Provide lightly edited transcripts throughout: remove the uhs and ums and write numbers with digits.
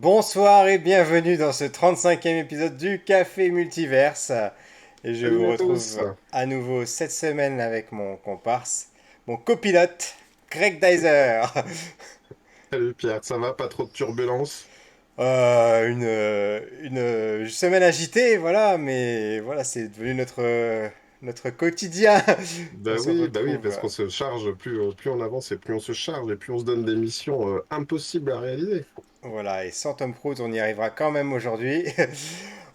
Bonsoir et bienvenue dans ce 35e épisode du Café Multiverse. Et je vous Salut à tous. retrouve à nouveau cette semaine avec mon comparse, mon copilote, Greg Dyser. Salut Pierre, ça va? Pas trop de turbulences? Une semaine agitée, voilà, mais voilà, c'est devenu notre quotidien. On se Bah oui, retrouve. parce qu'on se charge, plus on avance et plus on se charge et plus on se donne des missions impossibles à réaliser. Voilà, et sans Tom Cruise, on y arrivera quand même aujourd'hui.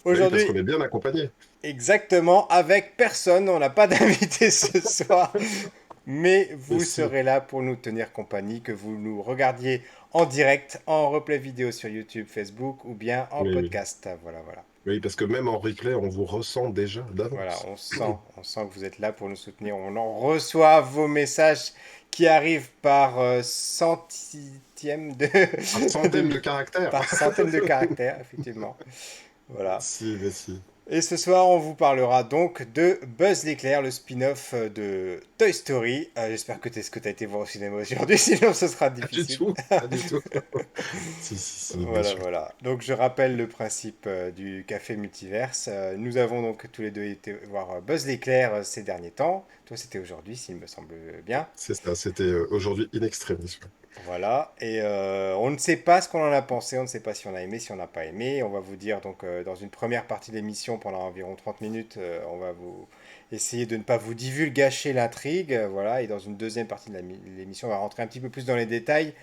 Bah oui, parce Aujourd'hui, qu'on est bien accompagné. exactement, avec personne, on n'a pas d'invité ce soir. Mais Mais vous si, serez là pour nous tenir compagnie, que vous nous regardiez en direct, en replay vidéo sur YouTube, Facebook ou bien en oui, oui. podcast. Voilà, voilà. Oui, parce que même en replay, on vous ressent déjà Voilà, d'avance. on sent que vous êtes là pour nous soutenir. On en reçoit vos messages qui arrivent par centième Par centaines de de caractères. par centaines de caractères, effectivement. Voilà. Si, mais si. Et ce soir, on vous parlera donc de Buzz l'éclair, le spin-off de Toy Story. J'espère que tu as été voir au cinéma aujourd'hui, sinon ce sera Pas du difficile. tout, pas du tout. Si, si, si, bien Voilà, sûr. voilà. Donc je rappelle le principe du café multiverse. Nous avons donc tous les deux été voir Buzz l'éclair ces derniers temps. Toi, c'était aujourd'hui, s'il me semble bien. C'est ça, c'était aujourd'hui in extremis. Voilà. Et on ne sait pas ce qu'on en a pensé, on ne sait pas si on a aimé, si on n'a pas aimé. On va vous dire donc dans une première partie de l'émission, pendant environ 30 minutes, on va vous essayer de ne pas vous divulgacher l'intrigue. Voilà. Et dans une deuxième partie de l'émission, on va rentrer un petit peu plus dans les détails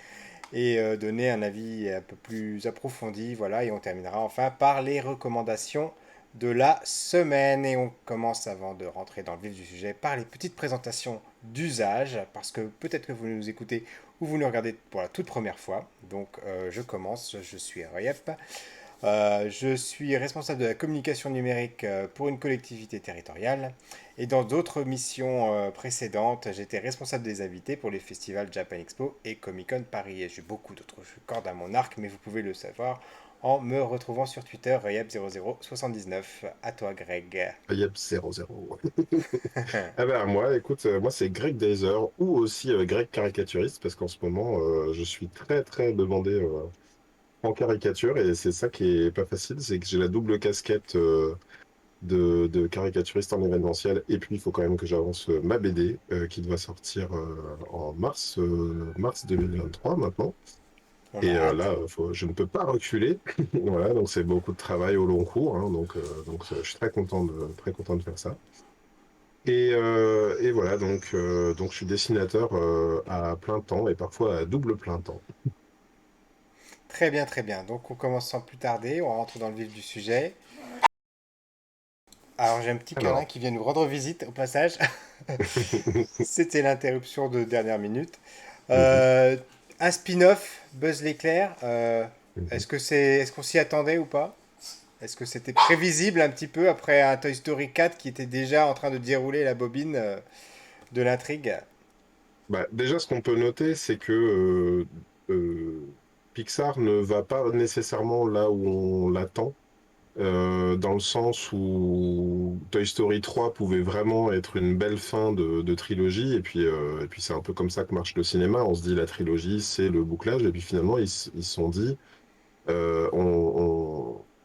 et donner un avis un peu plus approfondi. Voilà, et on terminera enfin par les recommandations de la semaine. Et on commence, avant de rentrer dans le vif du sujet, par les petites présentations d'usage, parce que peut-être que vous nous écoutez ou vous nous regardez pour la toute première fois. Donc je commence, je suis Rayep. Je suis responsable de la communication numérique pour une collectivité territoriale. Et dans d'autres missions précédentes, j'étais responsable des invités pour les festivals Japan Expo et Comic Con Paris. Et j'ai beaucoup d'autres cordes à mon arc, mais vous pouvez le savoir en me retrouvant sur Twitter, Rayab0079. À toi, Greg. Yep, 0-0. Ah ben moi, écoute, moi c'est Greg Dazer ou aussi Greg Caricaturiste parce qu'en ce moment je suis très très demandé en caricature et c'est ça qui est pas facile, c'est que j'ai la double casquette de caricaturiste en événementiel et puis il faut quand même que j'avance ma BD qui doit sortir en mars 2023 maintenant. On a Et hâte. là, je ne peux pas reculer. Voilà, donc c'est beaucoup de travail au long cours, hein, donc je suis très content de faire ça. Et voilà, donc je suis dessinateur à plein temps et parfois à double plein temps. Très bien, très bien. Donc on commence sans plus tarder, on rentre dans le vif du sujet. Alors j'ai un petit câlin Alors, qui vient nous rendre visite au passage. C'était l'interruption de dernière minute. mhm, Euh, un spin-off, Buzz l'éclair. mhm. Est-ce qu'on s'y attendait ou pas? Est-ce que c'était prévisible un petit peu après un Toy Story 4 qui était déjà en train de dérouler la bobine de l'intrigue? Bah, déjà, ce qu'on peut noter, c'est que Pixar ne va pas nécessairement là où on l'attend, dans le sens où Toy Story 3 pouvait vraiment être une belle fin de trilogie, et puis c'est un peu comme ça que marche le cinéma. On se dit la trilogie, c'est le bouclage, et puis finalement, ils se sont dit,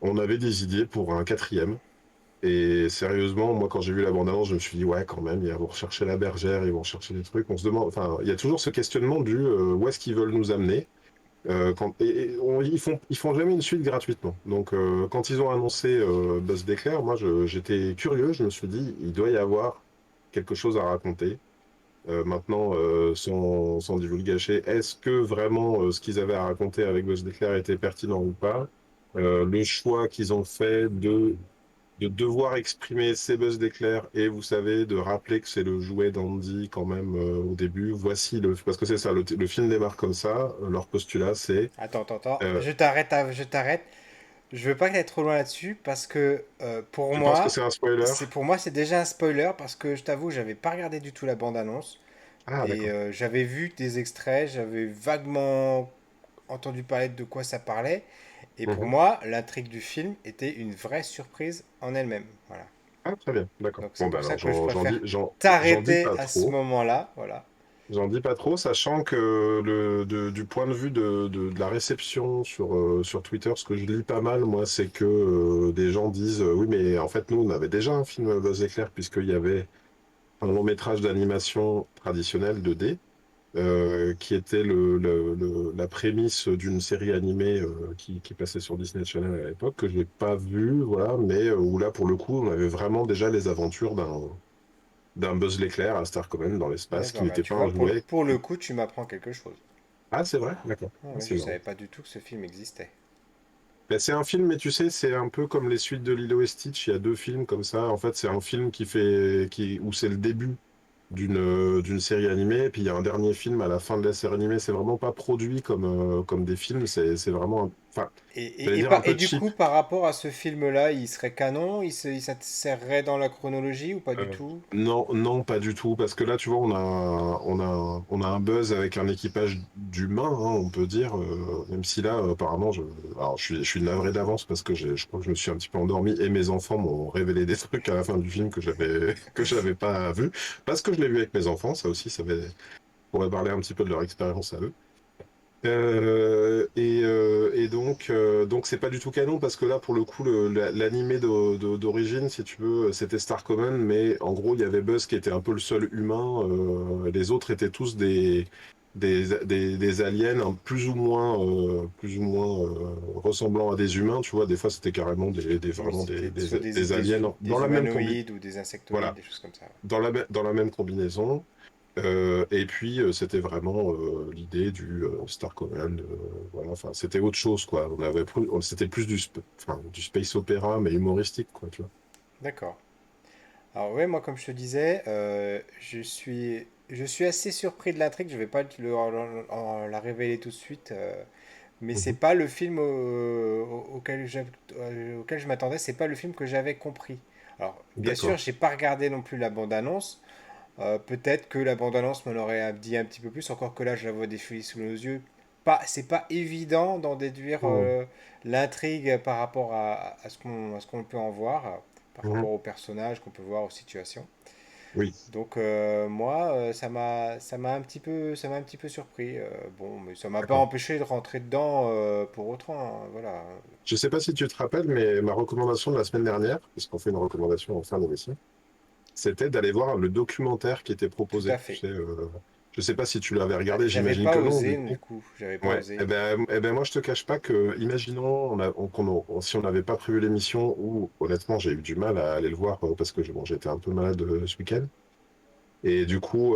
on avait des idées pour un quatrième. Et sérieusement, moi, quand j'ai vu la bande-annonce, je me suis dit, ouais, quand même, ils vont rechercher la bergère, ils vont rechercher des trucs. On se demande, enfin, il y a toujours ce questionnement du où est-ce qu'ils veulent nous amener. Ils font jamais une suite gratuitement. Donc, quand ils ont annoncé Buzz d'éclair, moi, j'étais curieux. Je me suis dit, il doit y avoir quelque chose à raconter. Maintenant, sans divulgacher, est-ce que vraiment ce qu'ils avaient à raconter avec Buzz d'éclair était pertinent ou pas? Le choix qu'ils ont fait de devoir exprimer ses buzz d'éclair et vous savez, de rappeler que c'est le jouet d'Andy quand même au début. Voici le. Parce que c'est ça, le film démarre comme ça. Leur postulat, c'est. Attends, attends, attends. euh, Je t'arrête. Je veux pas aller trop loin là-dessus parce que tu penses que c'est un spoiler? pour moi c'est déjà un spoiler parce que je t'avoue j'avais pas regardé du tout la bande-annonce Ah, et d'accord. j'avais vu des extraits, j'avais vaguement entendu parler de quoi ça parlait et pour Mhm. moi l'intrigue du film était une vraie surprise en elle-même. Voilà. Ah, très bien, d'accord. Donc c'est Bon, bah pour ça alors, que je j'en dis, préfère j'en dis t'arrêter pas à ce trop. moment-là. Voilà. J'en dis pas trop, sachant que du point de vue de la réception sur Twitter, ce que je lis pas mal, moi, c'est que des gens disent oui, mais en fait, nous, on avait déjà un film Buzz Éclair, puisqu'il y avait un long métrage d'animation traditionnel 2D, qui était la prémisse d'une série animée qui passait sur Disney Channel à l'époque, que je n'ai pas vu, voilà, mais où là, pour le coup, on avait vraiment déjà les aventures d'un Buzz l'éclair à Star Command dans l'espace, qui D'accord, bah, n'était tu pas un vois, jouet. pour le coup, tu m'apprends quelque chose. Ah, c'est vrai? D'accord. Ah Ah, ouais, c'est je marrant. savais pas du tout que ce film existait. Ben, c'est un film, mais tu sais, c'est un peu comme les suites de Lilo et Stitch. Il y a deux films comme ça. En fait, c'est un film où c'est le début d'une série animée, et puis il y a un dernier film à la fin de la série animée. C'est vraiment pas produit comme des films. C'est vraiment, enfin, j'allais dire un Et peu du cheap. coup, par rapport à ce film-là, il serait canon? Il s'insérerait dans la chronologie ou pas du Euh, tout? non, non, pas du tout, parce que là, tu vois, on a un buzz avec un équipage d'humains, hein, on peut dire, même si là, apparemment, alors, je suis navré d'avance parce que je crois que je me suis un petit peu endormi et mes enfants m'ont révélé des trucs à la fin du film que j'avais pas vu, parce que je l'ai vu avec mes enfants, ça aussi, pourrait parler un petit peu de leur expérience à eux. Et donc c'est pas du tout canon parce que là, pour le coup, l'animé d'origine, si tu veux, c'était Star Command, mais en gros, il y avait Buzz qui était un peu le seul humain. Les autres étaient tous des aliens hein, plus ou moins ressemblant à des humains. Tu vois, des fois, c'était carrément Oui, vraiment c'était soit des aliens dans des la même humanoïdes ou des insectoïdes, voilà, des choses comme ça. dans la même combinaison. Et puis, c'était vraiment l'idée du Star Command. Voilà, enfin, c'était autre chose, quoi. C'était plus enfin, du space opéra, mais humoristique, quoi, tu vois. D'accord. Alors ouais, moi comme je te disais, je suis assez surpris de l'intrigue. Je vais pas la révéler tout de suite, mais c'est Mhm. pas le film auquel je m'attendais. C'est pas le film que j'avais compris. Alors bien sûr, D'accord. j'ai pas regardé non plus la bande-annonce. Peut-être que la bande-annonce me l'aurait dit un petit peu plus. Encore que là, je la vois défiler sous nos yeux. C'est pas évident d'en déduire Mhm. l'intrigue par rapport à ce qu'on peut en voir, par Mhm. rapport aux personnages qu'on peut voir, aux situations. Oui, Donc moi, ça m'a un petit peu surpris. Bon, mais ça m'a pas d'accord. empêché de rentrer dedans pour autant, hein, voilà. Je sais pas si tu te rappelles, mais ma recommandation de la semaine dernière, puisqu'on fait une recommandation en fin d'émission, c'était d'aller voir le documentaire qui était Tout à proposé. Tu fait. sais, je sais pas si tu l'avais regardé, J'avais j'imagine pas que non, osé, du du coup. coup, j'avais pas Ouais, osé. moi je te cache pas que, imaginons, si on n'avait pas prévu l'émission, ou honnêtement j'ai eu du mal à aller le voir parce que bon, j'étais un peu malade ce week-end. Et du coup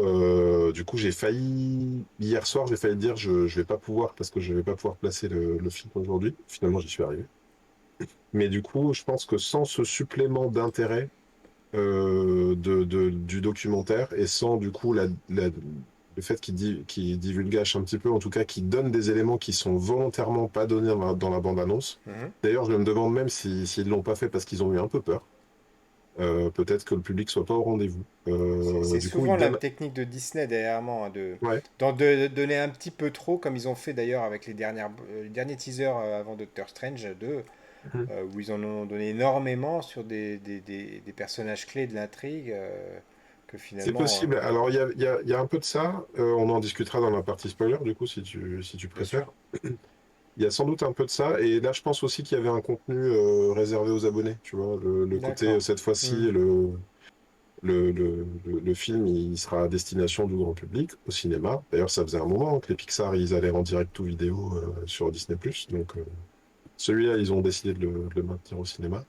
j'ai failli, hier soir, j'ai failli dire je vais pas pouvoir parce que je vais pas pouvoir placer le film aujourd'hui. Finalement j'y suis arrivé. Mais du coup, je pense que sans ce supplément d'intérêt du documentaire et sans du coup le fait qu'il divulgage un petit peu, en tout cas qu'il donne des éléments qui sont volontairement pas donnés dans la bande-annonce. Mhm. D'ailleurs, je me demande même s'ils l'ont pas fait parce qu'ils ont eu un peu peur. Peut-être que le public soit pas au rendez-vous. C'est Du coup, souvent ils la donnent. technique de Disney derrière moi, hein, Ouais. de donner un petit peu trop, comme ils ont fait d'ailleurs avec les derniers teasers avant Doctor Strange 2, Mhm. où ils en ont donné énormément sur des personnages clés de l'intrigue, que C'est finalement, possible. voilà, Alors, il y a un peu de ça. On en discutera dans la partie spoiler, du coup, si tu bien sûr. préfères. Il y a sans doute un peu de ça. Et là, je pense aussi qu'il y avait un contenu réservé aux abonnés. Tu vois, le côté, D'accord. cette fois-ci, Hmm. le film, il sera à destination du grand public au cinéma. D'ailleurs, ça faisait un moment que les Pixar, ils allaient en direct ou vidéo sur Disney+. Donc, celui-là, ils ont décidé de le maintenir au cinéma.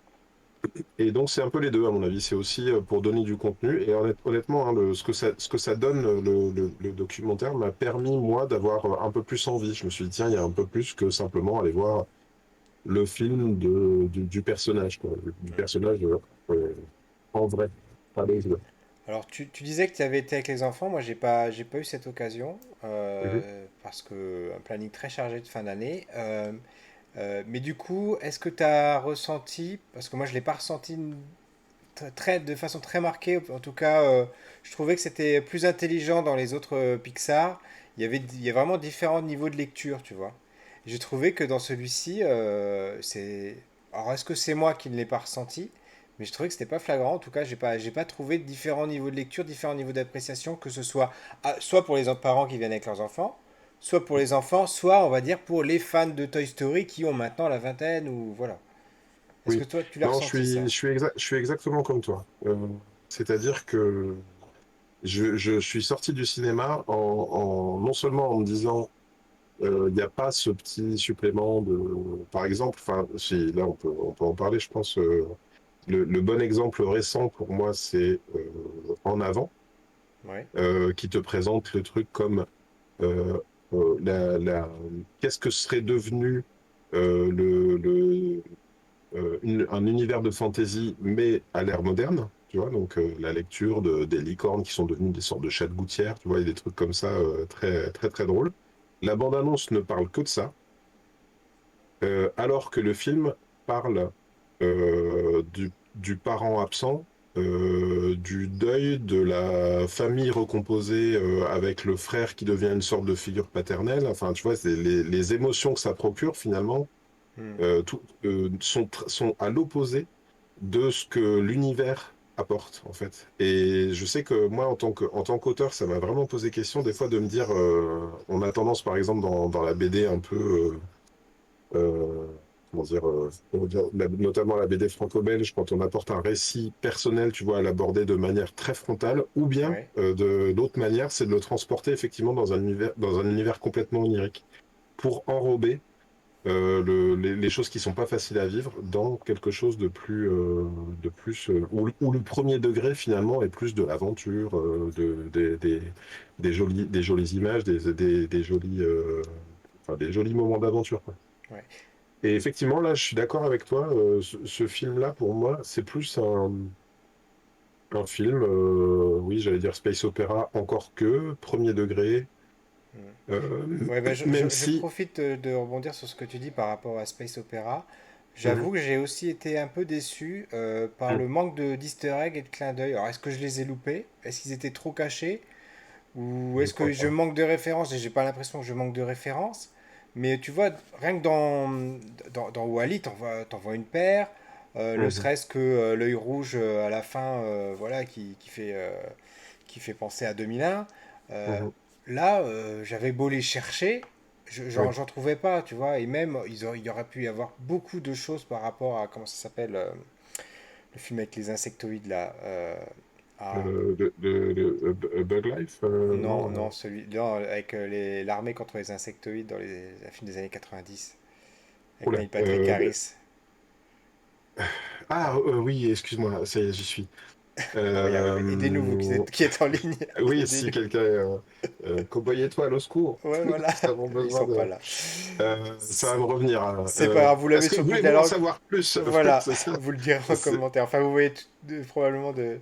Et donc, c'est un peu les deux, à mon avis. C'est aussi pour donner du contenu. Et honnêtement, hein, ce que ça donne, le documentaire m'a permis, moi, d'avoir un peu plus envie. Je me suis dit, tiens, il y a un peu plus que simplement aller voir le film du personnage, quoi, du personnage en vrai, pas les jeux. Alors, tu disais que tu avais été avec les enfants. Moi, j'ai pas eu cette occasion Mhm. parce que un planning très chargé de fin d'année. Mais du coup, est-ce que tu as ressenti, parce que moi, je l'ai pas ressenti de façon très marquée. En tout cas, je trouvais que c'était plus intelligent dans les autres Pixar. Il y a vraiment différents niveaux de lecture, tu vois. J'ai trouvé que dans celui-ci, c'est. Alors, est-ce que c'est moi qui ne l'ai pas ressenti? Mais je trouvais que c'était pas flagrant. En tout cas, j'ai pas trouvé différents niveaux de lecture, différents niveaux d'appréciation, que ce soit soit pour les parents qui viennent avec leurs enfants, soit pour les enfants, soit on va dire pour les fans de Toy Story qui ont maintenant la vingtaine ou voilà. Est-ce que Oui. toi tu l'as Non, ressenti ça? je suis exactement comme toi. C'est-à-dire que je suis sorti du cinéma non seulement en me disant, il n'y a pas ce petit supplément de, par exemple, enfin, si, là on peut en parler, je pense. Le bon exemple récent pour moi, c'est En Avant, Ouais, qui te présente le truc comme euh, qu'est-ce que serait devenu un univers de fantasy, mais à l'ère moderne, tu vois, donc la lecture des licornes qui sont devenues des sortes de chats de gouttière, tu vois, et des trucs comme ça très, très, très drôles. La bande-annonce ne parle que de ça, alors que le film parle du parent absent, du deuil, de la famille recomposée avec le frère qui devient une sorte de figure paternelle. Enfin, tu vois, c'est les émotions que ça procure finalement hmm, sont à l'opposé de ce que l'univers apporte en fait. Et je sais que moi, en tant qu'auteur, ça m'a vraiment posé question des fois de me dire, on a tendance par exemple dans la BD un peu comment dire, notamment la BD franco-belge, quand on apporte un récit personnel, tu vois, à l'aborder de manière très frontale, ou bien ouais. de l'autre manière, c'est de le transporter effectivement dans un univers complètement onirique, pour enrober les choses qui sont pas faciles à vivre dans quelque chose de plus où le premier degré finalement est plus de l'aventure, des jolies images, des jolis moments d'aventure, quoi. Ouais. Et effectivement, là, je suis d'accord avec toi. Ce film-là, pour moi, c'est plus un film, oui, j'allais dire space opéra, encore que premier degré, Hmm. euh, Ouais, ben même je si. profite de rebondir sur ce que tu dis par rapport à Space Opera. Mhm, J'avoue que j'ai aussi été un peu déçu par mhm, le manque de d'easter egg et de clins d'œil. Alors, est-ce que je les ai loupés? Est-ce qu'ils étaient trop cachés? Ou je est-ce que crois je pas. manque de références? Et j'ai pas l'impression que je manque de références. Mais tu vois, rien que dans Wall-E, t'en vois une paire. Ne Mhm, serait-ce que l'œil rouge à la fin, voilà, qui fait penser à 2001. Euh, mhm. Là, j'avais beau les chercher, Oui. j'en trouvais pas, tu vois. Et même, il y aurait pu y avoir beaucoup de choses par rapport à, comment ça s'appelle, le film avec les insectoïdes là. Ah, Bug Life, non, non. non, non, avec l'armée contre les insectoïdes dans les films des années 90, avec Oula, Neil Patrick Harris. oui, excuse-moi, ça y est, j'y suis. On va y arriver. Aidez-nous, vous Euh, qui êtes en ligne, oui, si aidez-nous. quelqu'un. Cowboy étoile au secours. Ouais, voilà, Nous avons ils besoin sont pas de. là. Ça va me revenir, hein. C'est pas grave, vous l'avez Est-ce que sur le bout de la voulez-vous en langue. savoir plus? Voilà, C'est ça. vous le direz en C'est- commentaire. Enfin, vous voyez probablement de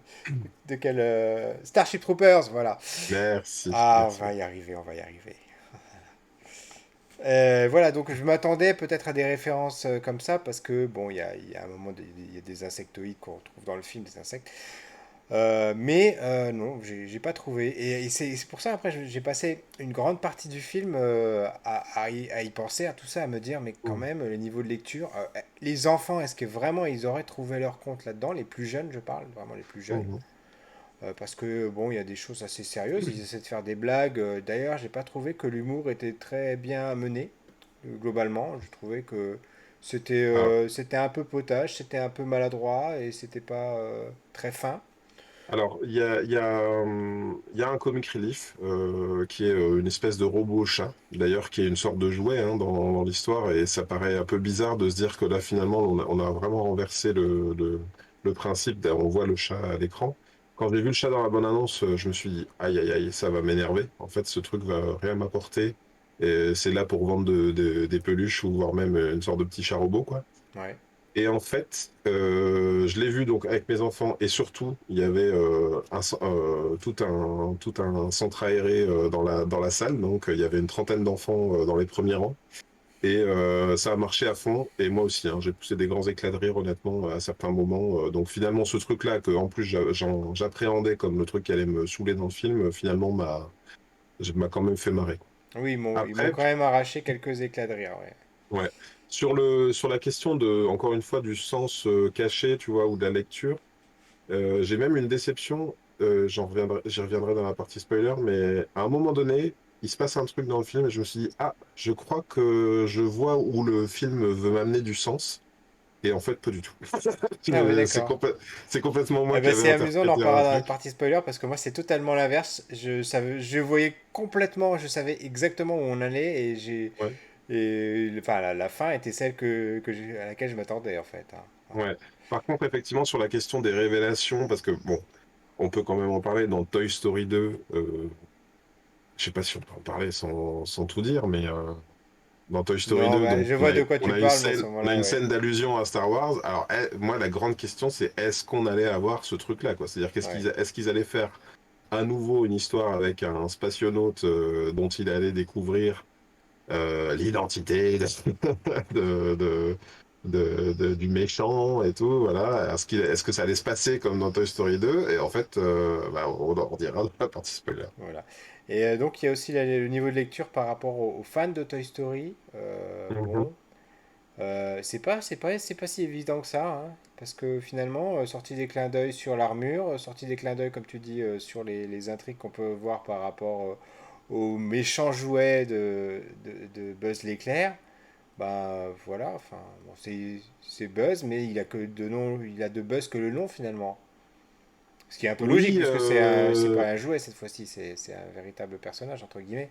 quel. Starship Troopers, voilà. Merci, Ah, on merci. va y arriver, on va y arriver. Voilà, donc je m'attendais peut-être à des références comme ça, parce que, bon, il y a un moment, il y a des insectoïdes qu'on retrouve dans le film, des insectes. Mais non, j'ai pas trouvé. Et c'est pour ça, après, j'ai passé une grande partie du film à y penser, à tout ça, à me dire, mais quand Mhm, même, le niveau de lecture, les enfants, est-ce que vraiment ils auraient trouvé leur compte là-dedans? Les plus jeunes, je parle, vraiment les plus jeunes. mhm. Parce que, bon, il y a des choses assez sérieuses, ils essaient de faire des blagues. D'ailleurs, j'ai pas trouvé que l'humour était très bien mené, globalement. Je trouvais que Ah, c'était un peu potage, c'était un peu maladroit et c'était pas très fin. alors, il y a un comic relief qui est une espèce de robot chat, d'ailleurs, qui est une sorte de jouet hein, dans l'histoire, et ça paraît un peu bizarre de se dire que là, finalement, on a vraiment renversé le principe, on voit le chat à l'écran. Quand j'ai vu le chat dans la bonne annonce, je me suis dit, aïe, aïe, aïe, ça va m'énerver. En fait, ce truc va rien m'apporter, et c'est là pour vendre des peluches ou voire même une sorte de petit chat robot, quoi. Ouais. Et en fait, je l'ai vu donc avec mes enfants et surtout, il y avait tout un centre aéré dans la salle. Donc, il y avait une trentaine d'enfants dans les premiers rangs. Et ça a marché à fond. Et moi aussi, hein, j'ai poussé des grands éclats de rire, honnêtement, à certains moments. Donc, finalement, ce truc-là, que en plus j'appréhendais comme le truc qui allait me saouler dans le film, finalement, m'a quand même fait marrer. Oui, ils m'ont Après, quand même arraché quelques éclats de rire, ouais. ouais. sur la question de, encore une fois, du sens caché, tu vois, ou de la lecture, j'ai même une déception. J'y reviendrai dans la partie spoiler, mais à un moment donné, il se passe un truc dans le film et je me suis dit, ah, je crois que je vois où le film veut m'amener du sens. Et en fait, pas du tout. Ah oui, C'est d'accord. c'est complètement moi Eh qui ben, avais c'est amusant d'en interprété un parler dans la truc. partie spoiler parce que moi c'est totalement l'inverse. Je voyais complètement, je savais exactement où on allait et Ouais, enfin la fin était celle à laquelle je m'attendais en fait, hein. Voilà. ouais. Par contre, effectivement, sur la question des révélations, parce que bon, on peut quand même en parler dans Toy Story 2. Je sais pas si on peut en parler sans tout dire, mais dans Toy Story Non, 2, bah, donc je vois de quoi on tu a une parles, mais à ce scène, on a moment-là, une ouais. scène d'allusion à Star Wars. Alors moi, la grande question, c'est est-ce qu'on allait avoir ce truc-là, quoi? C'est-à-dire Ouais. est-ce qu'ils allaient faire à nouveau une histoire avec un spationaute dont il allait découvrir l'identité de, de- du méchant et tout, voilà. Est-ce que ça allait se passer comme dans Toy Story 2? Et en fait, bah, on en dira dans la partie spoiler. Voilà. Et donc il y a aussi le niveau de lecture par rapport aux fans de Toy Story. Mhm, Bon, c'est pas si évident que ça, hein, parce que finalement, sorti des clins d'œil sur l'armure, sorti des clins d'œil, comme tu dis, sur les intrigues qu'on peut voir par rapport aux méchants jouets de Buzz l'éclair, bah voilà, enfin, bon, c'est Buzz, mais il a de Buzz que le nom finalement. Ce qui est un peu logique, Oui, puisque c'est pas un jouet cette fois-ci, c'est un véritable personnage, entre guillemets.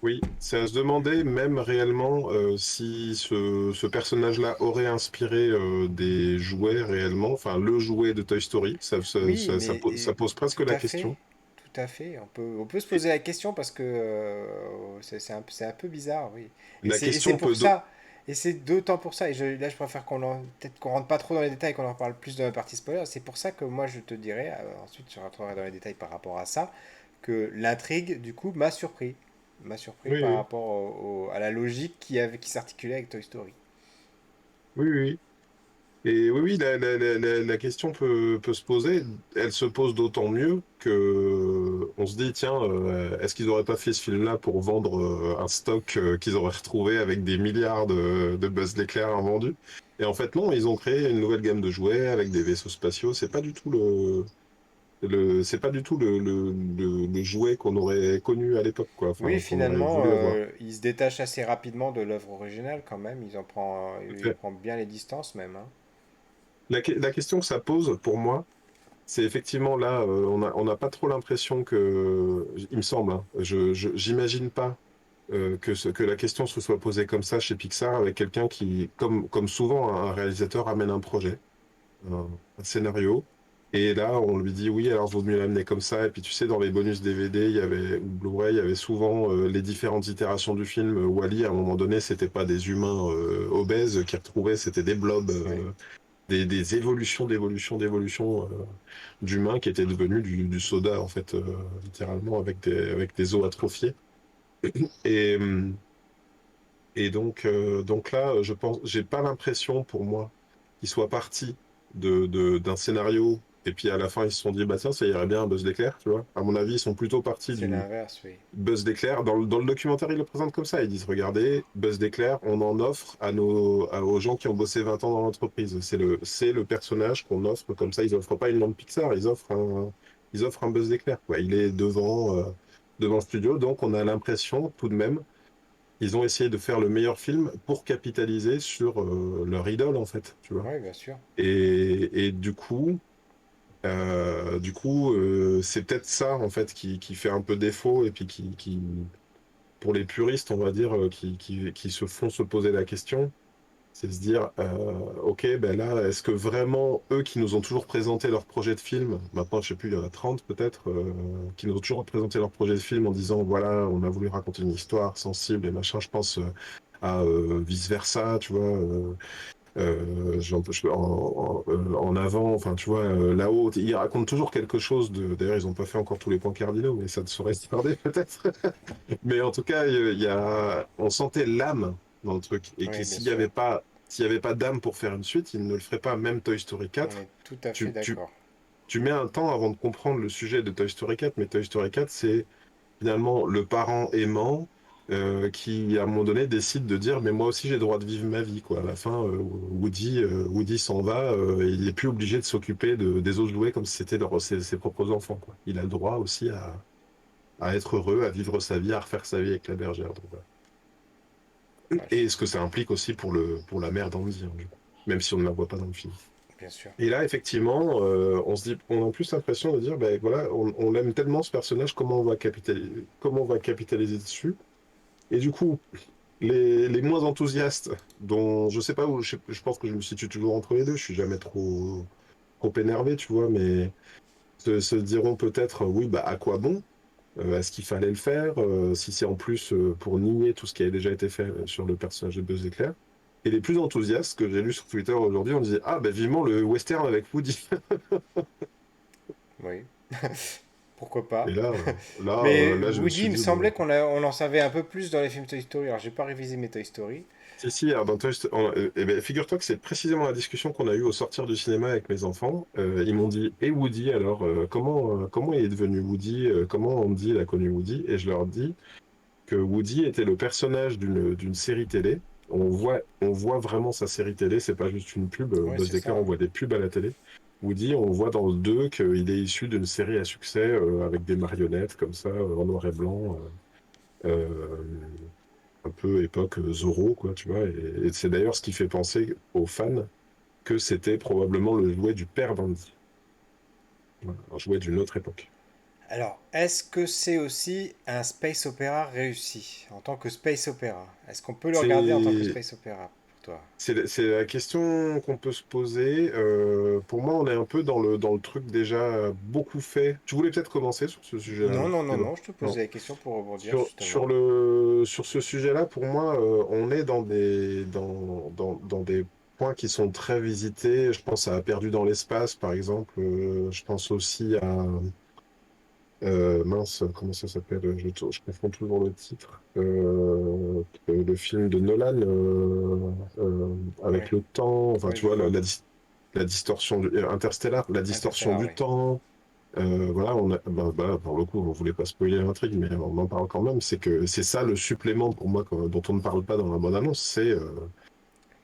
oui, c'est à se demander même réellement si ce personnage-là aurait inspiré des jouets réellement, enfin le jouet de Toy Story, Oui, ça pose presque tout la à fait, question. tout à fait. On peut se Et poser la question parce que c'est un peu bizarre, oui. la Et c'est question pour peut... ça, et c'est d'autant pour ça, là je préfère peut-être qu'on rentre pas trop dans les détails, qu'on en parle plus dans la partie spoiler, c'est pour ça que moi je te dirais, ensuite je rentrerai dans les détails par rapport à ça, que l'intrigue du coup m'a surpris Oui, par oui, rapport à la logique qui s'articulait avec Toy Story. oui, oui, oui. Et oui, oui, la question peut se poser. Elle se pose d'autant mieux que on se dit, tiens, est-ce qu'ils n'auraient pas fait ce film-là pour vendre un stock qu'ils auraient retrouvé avec des milliards de Buzz l'éclair invendus? Et en fait, non, ils ont créé une nouvelle gamme de jouets avec des vaisseaux spatiaux. C'est pas du tout c'est pas du tout le jouet qu'on aurait connu à l'époque, quoi. Oui, Enfin, qu'on aurait finalement, voulu avoir. il se détache assez rapidement de l'œuvre originale quand même. Il prend bien les distances même, hein. La question que ça pose pour moi, c'est effectivement là, on n'a pas trop l'impression que, il me semble, hein, j'imagine pas que la question se soit posée comme ça chez Pixar avec quelqu'un qui, comme souvent, un réalisateur amène un projet, un scénario, et là on lui dit oui, alors vaut mieux l'amener comme ça. Et puis tu sais, dans les bonus DVD, ou Blu-ray, il y avait souvent les différentes itérations du film. Wall-E, à un moment donné, c'était pas des humains obèses qui retrouvaient, c'était des blobs. Ouais. Des évolutions, d'évolutions d'humains qui étaient devenus du soda, en fait, littéralement, avec des os atrophiés. Et, donc là, je pense, j'ai pas l'impression, pour moi, qu'ils soient partis d'un scénario, et puis à la fin, ils se sont dit, bah tiens, ça irait bien un Buzz d'éclair, tu vois. À mon avis, ils sont plutôt partis C'est du l'inverse, oui. Buzz d'éclair. Dans le documentaire, ils le présentent comme ça. Ils disent, regardez, Buzz d'éclair, on en offre aux gens qui ont bossé 20 ans dans l'entreprise. C'est le personnage qu'on offre comme ça. Ils offrent pas une lampe Pixar, ils offrent un Buzz d'éclair, quoi. Il est devant le studio, donc on a l'impression, tout de même, ils ont essayé de faire le meilleur film pour capitaliser sur leur idole, en fait, tu vois. Oui, bien sûr. Et du coup, c'est peut-être ça, en fait, qui fait un peu défaut et puis pour les puristes, on va dire, qui se font se poser la question, c'est se dire, OK, ben là, est-ce que vraiment, eux qui nous ont toujours présenté leur projet de film, maintenant, je sais plus, il y en a 30 peut-être, qui nous ont toujours présenté leur projet de film en disant, voilà, on a voulu raconter une histoire sensible et machin, je pense à vice-versa, tu vois, en avant, enfin, tu vois, là-haut, ils racontent toujours quelque chose d'ailleurs, ils n'ont pas fait encore tous les points cardinaux, mais ça ne saurait se tarder peut-être. Mais en tout cas, on sentait l'âme dans le truc. Et que Oui, bien sûr. s'il y avait pas d'âme pour faire une suite, ils ne le feraient pas. Même Toy Story On 4, est tout à fait tu, tu, d'accord. tu mets un temps avant de comprendre le sujet de Toy Story 4, mais Toy Story 4, c'est finalement le parent aimant qui, à un moment donné, décide de dire, mais moi aussi, j'ai le droit de vivre ma vie, quoi. À la fin, Woody s'en va, il est plus obligé de s'occuper des autres jouets comme si c'était ses propres enfants, quoi. Il a le droit aussi à être heureux, à vivre sa vie, à refaire sa vie avec la bergère. Donc, voilà. Ouais, Et ce que ça implique aussi pour la mère d'Andy, hein, du coup, même si on ne la voit pas dans le film. bien sûr. Et là, effectivement, on a plus l'impression de dire, ben voilà, on aime tellement ce personnage, comment on va capitaliser dessus. Et du coup, les moins enthousiastes, dont je sais pas où, je pense que je me situe toujours entre les deux, je suis jamais trop énervé, tu vois, mais se diront peut-être, oui, bah à quoi bon? Est-ce qu'il fallait le faire? Si c'est en plus pour nier tout ce qui avait déjà été fait sur le personnage de Buzz Éclair. Et les plus enthousiastes que j'ai lu sur Twitter aujourd'hui, on disait, ah, ben vivement le western avec Woody. Oui. Pourquoi Et pas. là, Mais là, je me Woody, suis il me dit, bon, semblait on en savait un peu plus dans les films Toy Story. Alors, j'ai pas révisé mes Toy Story. si, alors dans Toy Story, eh ben, figure-toi que c'est précisément la discussion qu'on a eue au sortir du cinéma avec mes enfants. Ils m'ont dit, et Woody, alors, comment il est devenu Woody? Comment Andy il a connu Woody? Et je leur dis que Woody était le personnage d'une série télé. On voit vraiment sa série télé, c'est pas juste une pub. Oui, Buzz c'est Éclair, ça. on voit des pubs à la télé. Woody, on voit dans le 2 qu'il est issu d'une série à succès avec des marionnettes comme ça, en noir et blanc. Un peu époque Zorro, quoi, tu vois. Et c'est d'ailleurs ce qui fait penser aux fans que c'était probablement le jouet du père d'Andy. Voilà, un jouet d'une autre époque. Alors, est-ce que c'est aussi un space opéra réussi en tant que space opéra? Est-ce qu'on peut le regarder en tant que C'est space opéra pour toi? c'est la question qu'on peut se poser. Pour moi, on est un peu dans le truc déjà beaucoup fait. Tu voulais peut-être commencer sur ce sujet-là, Non, non? non, non, Dis-moi. non, je te Non. posais la question pour rebondir Sur justement. sur ce sujet-là, pour moi, on est dans des points qui sont très visités. Je pense à Perdu dans l'espace, par exemple. Je pense aussi à mince, comment ça s'appelle? Je confonds toujours le titre. Le film de Nolan Oui, avec le temps. Enfin, oui, tu je vois, vois. la distorsion Interstellar, la distorsion Interstellar, du oui. temps. Voilà, bah, pour le coup, on voulait pas spoiler l'intrigue, mais on en parle quand même. C'est que c'est ça le supplément pour moi dont on ne parle pas dans la bande-annonce,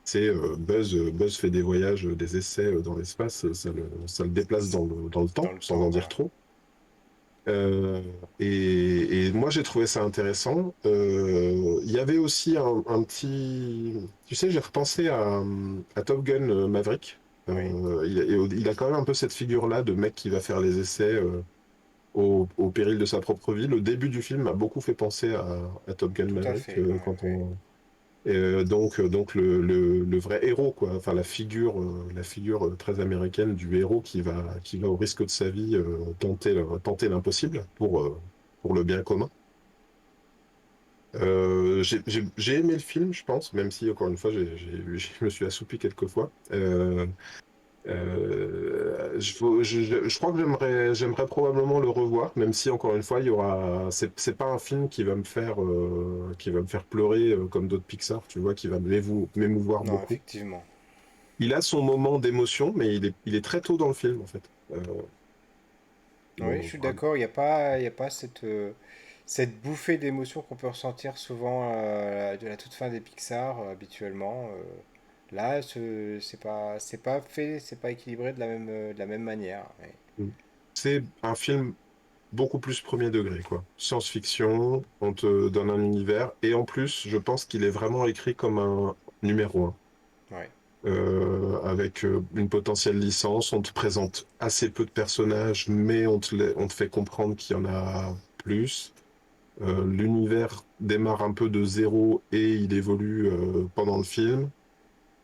c'est Buzz fait des voyages, des essais dans l'espace, ça le déplace dans le Dans temps, le sans temps, en dire voilà. trop. Euh, et moi, j'ai trouvé ça intéressant. Il y avait aussi un petit... Tu sais, j'ai repensé à Top Gun Maverick. Oui, Il a quand même un peu cette figure-là de mec qui va faire les essais au péril de sa propre vie. Le début du film m'a beaucoup fait penser à Top Gun tout à Maverick fait. Ouais, quand ouais. on... donc le vrai héros, quoi. Enfin, la figure très américaine du héros qui va au risque de sa vie tenter l'impossible pour le bien commun. J'ai aimé le film, je pense, même si, encore une fois, je me suis assoupi quelques fois. Je crois que j'aimerais probablement le revoir, même si encore une fois, c'est pas un film qui va me faire pleurer comme d'autres Pixar, tu vois, qui va m'émouvoir Non, beaucoup. effectivement. Il a son moment d'émotion, mais il est très tôt dans le film en fait. Oui, je Bon, suis voilà. d'accord. Il y a pas cette bouffée d'émotion qu'on peut ressentir souvent de la toute fin des Pixar habituellement. Là, c'est pas fait, c'est pas équilibré de la même manière. Ouais. C'est un film beaucoup plus premier degré, quoi. Science-fiction, on te donne un univers, et en plus, je pense qu'il est vraiment écrit comme un numéro un. Ouais, Avec une potentielle licence, on te présente assez peu de personnages, mais on te fait comprendre qu'il y en a plus. L'univers démarre un peu de zéro et il évolue pendant le film.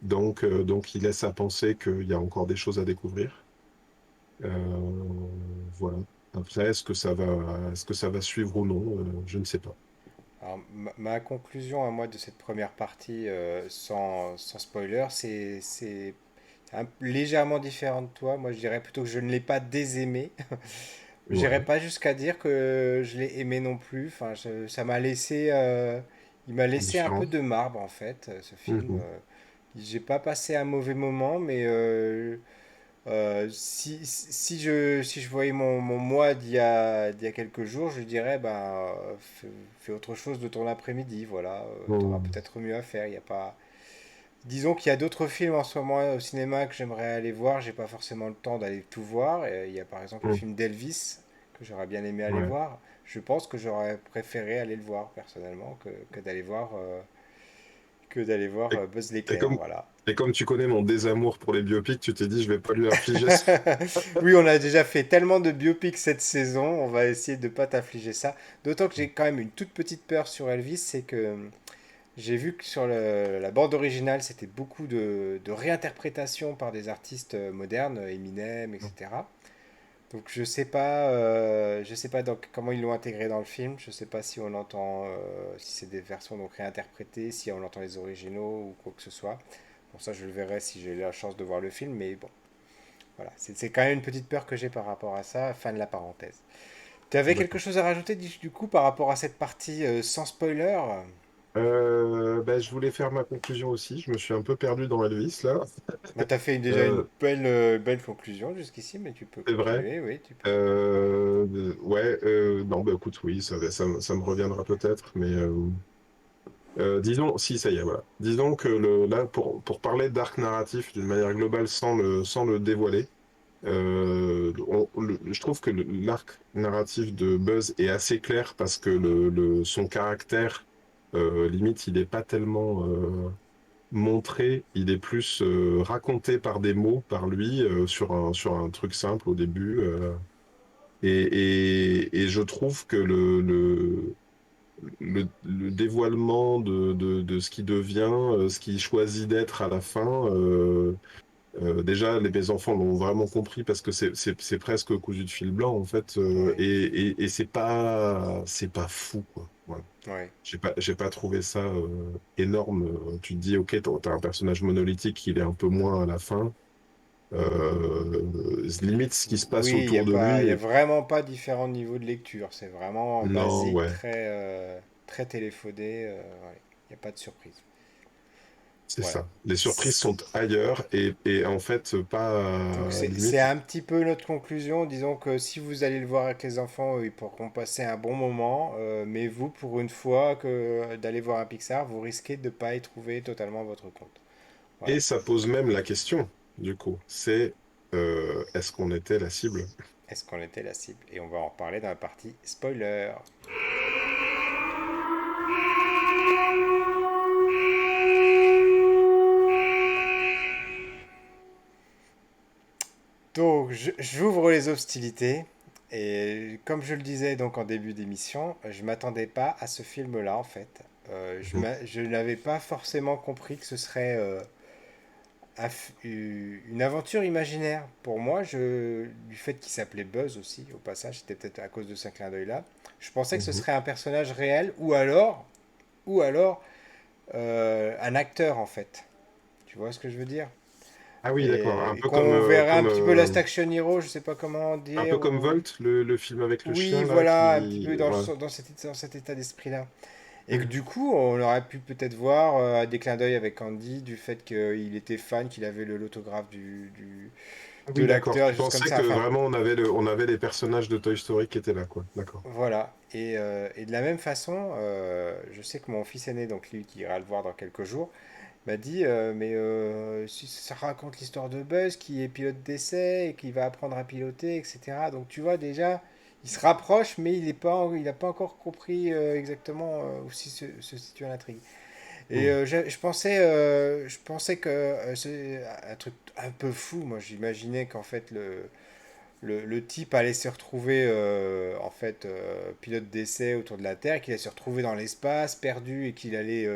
Donc il laisse à penser qu'il y a encore des choses à découvrir. Voilà. Après, est-ce que ça va suivre ou non? Je ne sais pas. alors, ma conclusion à moi de cette première partie, sans spoiler, c'est légèrement différent de toi. Moi, je dirais plutôt que je ne l'ai pas désaimé. J'irais Ouais, pas jusqu'à dire que je l'ai aimé non plus. Enfin, ça m'a laissé, il m'a laissé un peu indifférent. de marbre en fait, ce film. Mhm. J'ai pas passé un mauvais moment, mais Si je voyais mon moi d'il y a quelques jours, je dirais, ben, fais autre chose de ton après-midi, voilà. Tu auras Hmm. peut-être mieux à faire. Il y a pas... Disons qu'il y a d'autres films en ce moment au cinéma que j'aimerais aller voir. J'ai pas forcément le temps d'aller tout voir. Il y a par exemple le Hmm. film d'Elvis que j'aurais bien aimé aller Ouais. voir. Je pense que j'aurais préféré aller le voir personnellement que d'aller voir Et, Buzz et l'éclair, comme, voilà. et comme tu connais mon désamour pour les biopics, tu t'es dit, je vais pas lui infliger ça. Oui, on a déjà fait tellement de biopics cette saison, on va essayer de pas t'affliger ça. D'autant que j'ai quand même une toute petite peur sur Elvis, c'est que j'ai vu que sur la bande originale, c'était beaucoup de réinterprétations par des artistes modernes, Eminem, etc. Donc je sais pas donc, comment ils l'ont intégré dans le film. Je sais pas si on entend, si c'est des versions donc réinterprétées, si on entend les originaux ou quoi que ce soit. Pour ça, je le verrai si j'ai la chance de voir le film, mais bon, voilà, c'est quand même une petite peur que j'ai par rapport à ça. Fin de la parenthèse. Tu avais quelque D'accord. chose à rajouter du coup par rapport à cette partie sans spoiler? Bah, je voulais faire ma conclusion aussi. Je me suis un peu perdu dans Elvis là. Bah, tu as fait déjà une Euh, belle conclusion jusqu'ici, mais tu peux c'est vrai. continuer, oui, tu peux continuer. Ouais. Non, bah écoute, oui, ça me reviendra peut-être, mais disons, si ça y est, voilà. Disons que là, pour parler d'arc narratif d'une manière globale sans le dévoiler. Je trouve que l'arc narratif de Buzz est assez clair parce que son caractère, limite, il n'est pas tellement montré, il est plus raconté par des mots, par lui, sur un truc simple au début. Et je trouve que le dévoilement de ce qui devient, ce qu'il choisit d'être à la fin, déjà, mes enfants l'ont vraiment compris parce que c'est presque cousu de fil blanc en fait, Oui, et c'est pas fou quoi. Voilà. oui. J'ai pas trouvé ça énorme. Tu te dis ok, t'as un personnage monolithique, il est un peu moins à la fin. Limite ce qui se passe Oui, autour de il lui. y a vraiment pas différents niveaux de lecture. C'est vraiment Non, basique, ouais, très téléphoné. Ouais. Il n'y a pas de surprise. c'est Voilà. ça. Les surprises sont ailleurs et en fait pas Donc c'est limite. un petit peu notre conclusion. Disons que si vous allez le voir avec les enfants, ils pourront passer un bon moment. Mais vous, pour une fois que d'aller voir un Pixar, vous risquez de ne pas y trouver totalement votre compte. Voilà. Et ça pose même la question, du coup, c'est est-ce qu'on était la cible? Est-ce qu'on était la cible? Et on va en reparler dans la partie spoiler. Donc, j'ouvre les hostilités. Et comme je le disais donc en début d'émission, je m'attendais pas à ce film-là en fait. Mhm. Je n'avais pas forcément compris que ce serait une aventure imaginaire. Pour moi, du fait qu'il s'appelait Buzz aussi, au passage, c'était peut-être à cause de ce clin d'œil-là, je pensais que ce Mhm. serait un personnage réel ou alors un acteur en fait. Tu vois ce que je veux dire? Ah oui, d'accord, Et qu'on verrait un comme, petit peu Last Action Hero, je sais pas comment un peu dire, comme ou... Volt, le film avec le Oui, chien, là, voilà, un petit peu qui... Ouais. dans cet état d'esprit-là. Et que Mhm. du coup, on aurait pu peut-être voir des clins d'œil avec Andy, du fait qu'il était fan, qu'il avait l'autographe Ah de oui, d'accord. l'acteur, Tu des choses comme pensais ça. que Enfin, vraiment on avait les personnages de Toy Story qui étaient là, quoi. D'accord. voilà. Et de la même façon, je sais que mon fils aîné, donc lui qui ira le voir dans quelques jours, m'a dit si ça raconte l'histoire de Buzz qui est pilote d'essai et qui va apprendre à piloter, etc. Donc tu vois déjà, il se rapproche, mais il n'a pas encore compris exactement où se situe l'intrigue. Et Mhm. je pensais que c'est un truc un peu fou. Moi, j'imaginais qu'en fait le type allait se retrouver en fait pilote d'essai autour de la Terre, qu'il allait se retrouver dans l'espace, perdu, et qu'il allait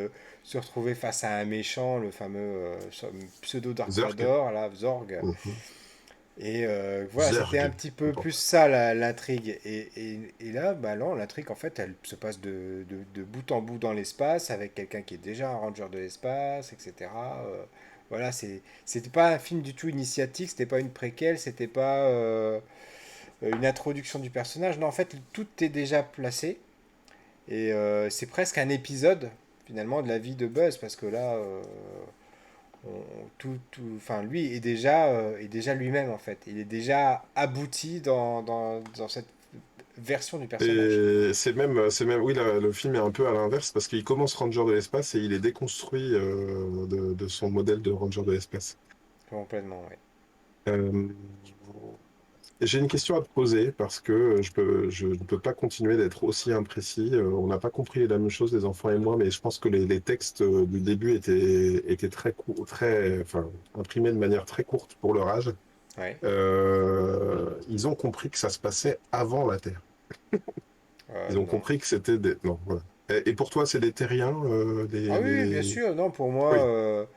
se retrouver face à un méchant, le fameux pseudo Dark Zurg. Vador, là, Zorg. Mhm. Et voilà, c'était un Zurg. petit peu plus Important. ça l'intrigue. Et là, bah non, l'intrigue en fait, elle se passe de bout en bout dans l'espace avec quelqu'un qui est déjà un ranger de l'espace, etc. Voilà, c'était pas un film du tout initiatique, c'était pas une préquelle, c'était pas une introduction du personnage. Non, en fait, tout est déjà placé. Et c'est presque un épisode, finalement, de la vie de Buzz, parce que là, enfin, lui est déjà lui-même en fait. Il est déjà abouti dans cette version du personnage. Et c'est même, oui, le film est un peu à l'inverse parce qu'il commence Ranger de l'espace et il est déconstruit de son modèle de Ranger de l'espace. Complètement, oui. Euh, j'ai une question à te poser parce que je ne peux pas continuer d'être aussi imprécis. On n'a pas compris la même chose, les enfants et moi, mais je pense que les textes du début étaient enfin, imprimés de manière très courte pour leur âge. Ouais. Ils ont compris que ça se passait avant la Terre. Ils ont Non. compris que c'était des... Non, voilà. Et pour toi, c'est des terriens, Ah oui, oui, bien sûr. Non, pour moi,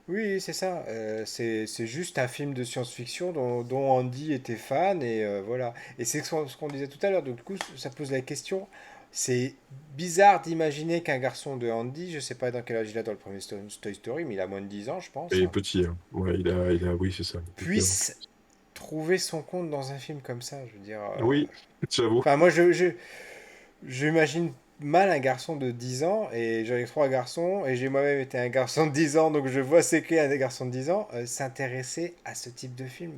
Oui, oui, c'est ça. C'est juste un film de science-fiction dont Andy était fan et voilà. Et c'est ce qu'on disait tout à l'heure. Donc, du coup, ça pose la question. C'est bizarre d'imaginer qu'un garçon de Andy, je sais pas dans quel âge il a dans le premier Toy Story, mais il a moins de 10 ans, je pense, et hein, petit, hein. Ouais, oui, c'est ça, petit, hein. puisse trouver son compte dans un film comme ça. Je veux dire. Oui, j'avoue. Enfin, moi, j'imagine mal un garçon de 10 ans, et j'avais trois garçons, et j'ai moi-même été un garçon de 10 ans, donc je vois c'est qu'est un garçon de 10 ans, s'intéresser à ce type de film.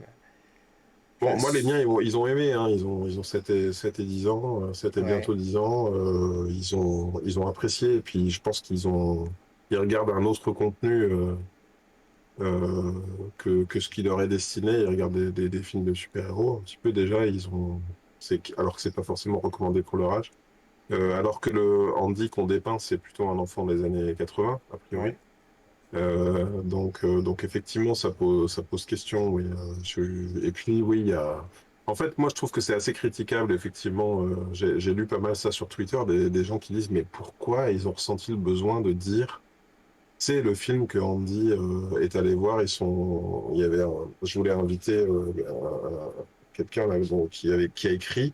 Bon, Enfin, moi, les miens, ils ont aimé, hein. Ils ont 7 et 10 ans, 7 et ouais, bientôt 10 ans. Ils ont apprécié, et puis je pense ils regardent un autre contenu que ce qui leur est destiné. Ils regardent des films de super-héros. Un petit peu déjà, alors que c'est pas forcément recommandé pour leur âge. Alors que le Andy qu'on dépeint, c'est plutôt un enfant des années 80, a ouais. priori. Donc effectivement, ça pose question, oui. Et puis, oui, En fait, moi, je trouve que c'est assez critiquable, effectivement. J'ai lu pas mal ça sur Twitter, des gens qui disent, mais pourquoi ils ont ressenti le besoin de dire... C'est le film que Andy est allé voir. Je voulais inviter quelqu'un là, qui a écrit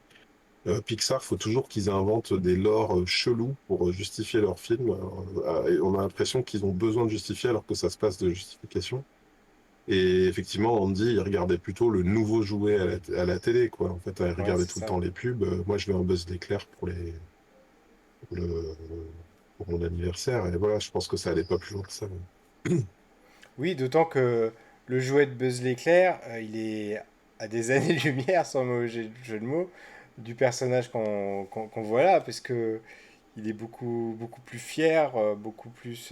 Pixar, faut toujours qu'ils inventent des lores chelous pour justifier leurs films. Et on a l'impression qu'ils ont besoin de justifier alors que ça se passe de justification. Et effectivement, Andy, il regardait plutôt le nouveau jouet à la télé, quoi. En fait, il Ouais, regardait c'est tout le ça. temps les pubs. Moi, je vais en Buzz l'éclair pour pour mon anniversaire. Et voilà, je pense que ça allait pas plus loin que ça. Oui, d'autant que le jouet de Buzz l'éclair, il est à des années-lumière, sans mauvais jeu de mots, du personnage qu'on voit là, parce que il est beaucoup plus fier, beaucoup plus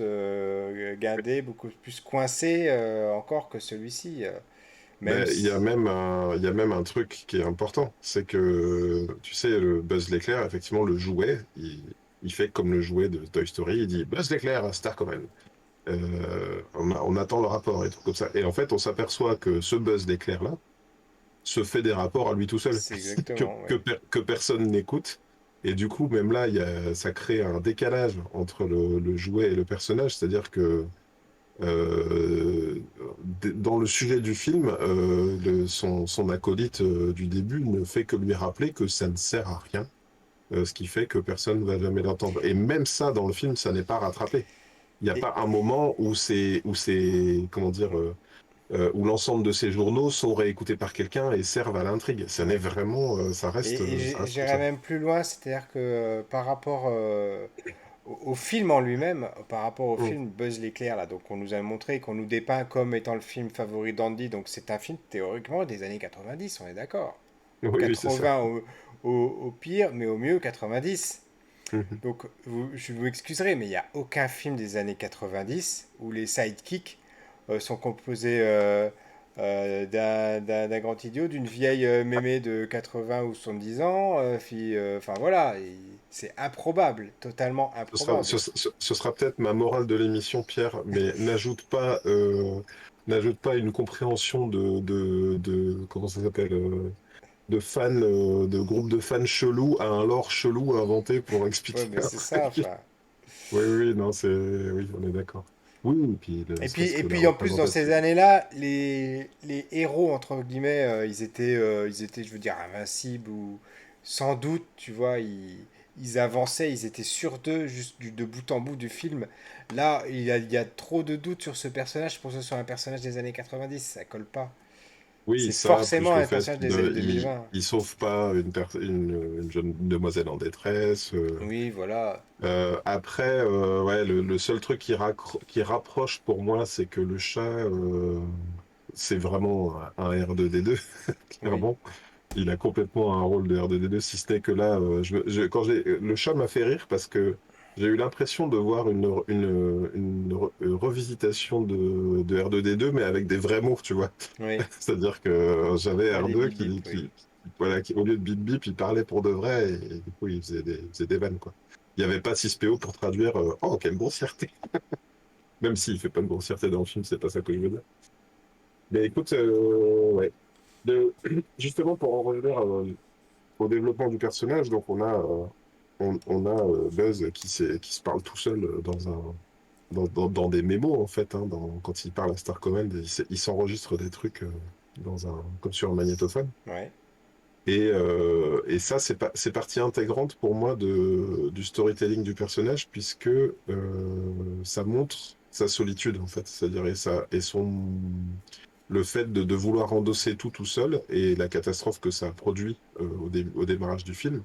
guindé, beaucoup plus coincé encore que celui-ci. Même Mais si... il y a même un truc qui est important, c'est que, tu sais, le Buzz l'éclair, effectivement, le jouet, il fait comme le jouet de Toy Story, il dit Buzz l'éclair, Star Command. On attend le rapport et tout comme ça. Et en fait, on s'aperçoit que ce Buzz l'éclair-là se fait des rapports à lui tout seul, C'est exactement, ouais. que personne n'écoute. Et du coup, même là, ça crée un décalage entre le jouet et le personnage, c'est-à-dire que dans le sujet du film, son acolyte du début ne fait que lui rappeler que ça ne sert à rien, ce qui fait que personne ne va jamais l'entendre. Et même ça, dans le film, ça n'est pas rattrapé. Il n'y a Et, pas un moment comment dire, où l'ensemble de ces journaux sont réécoutés par quelqu'un et servent à l'intrigue. Ça n'est ouais. vraiment, ça reste comme J'irais ça. même plus loin, c'est-à-dire que par rapport au film en lui-même, par rapport au Mm. film Buzz l'éclair, là, donc on nous a montré, qu'on nous dépeint comme étant le film favori d'Andy, donc c'est un film théoriquement des années 90, on est d'accord. Oui, oui, c'est ça. 80 au pire, mais au mieux 90. Mhm. Donc je vous excuserai, mais il n'y a aucun film des années 90 où les sidekicks sont composés d'un grand idiot, d'une vieille mémé de 80 ou 70 ans. Enfin voilà, c'est improbable, totalement improbable. Ce sera peut-être ma morale de l'émission, Pierre, mais n'ajoute pas une compréhension comment ça s'appelle, de fans, de groupes de fans chelous à un lore chelou inventé pour Ouais, expliquer mais un c'est ça, truc. enfin. Oui, oui, non, oui, on est d'accord. Oui, et puis ne serait-ce Et que la puis en plus, dans ces représentation. années-là, les héros, entre guillemets, ils étaient, je veux dire, invincibles ou sans doute, tu vois, ils avançaient, ils étaient sûrs d'eux, juste de bout en bout du film. Là, il y a trop de doutes sur ce personnage pour que ce soit un personnage des années 90, ça colle pas. Oui, C'est ça, plus forcément le un fait personnage qu'il des ne années 2020. il sauve pas une jeune demoiselle en détresse. Oui, voilà. Après, ouais, le seul truc qui rapproche pour moi, c'est que le chat, c'est vraiment un R2D2, Oui, clairement. Il a complètement un rôle de R2D2, si ce n'est que là, le chat m'a fait rire parce que j'ai eu l'impression de voir revisitation de R2D2, mais avec des vrais mots, tu vois. oui. C'est-à-dire que j'avais Ouais, les R2 bip bip, oui. voilà, au lieu de bip bip, il parlait pour de vrai et du coup, il faisait des vannes, quoi. Il n'y avait pas 6PO pour traduire Oh, quelle grossièreté! Même s'il fait pas de grossièreté dans le film, c'est pas ça que je veux dire. Mais écoute, ouais. De- Justement, pour en revenir au développement du personnage, donc on a Buzz qui se parle tout seul dans des mémos, en fait, hein, quand il parle à Star Command, il s'enregistre des trucs comme sur un magnétophone. Ouais, Et ça, c'est partie intégrante pour moi du storytelling du personnage, puisque ça montre sa solitude, en fait. C'est-à-dire, le fait de vouloir endosser tout seul et la catastrophe que ça a produit au démarrage du film.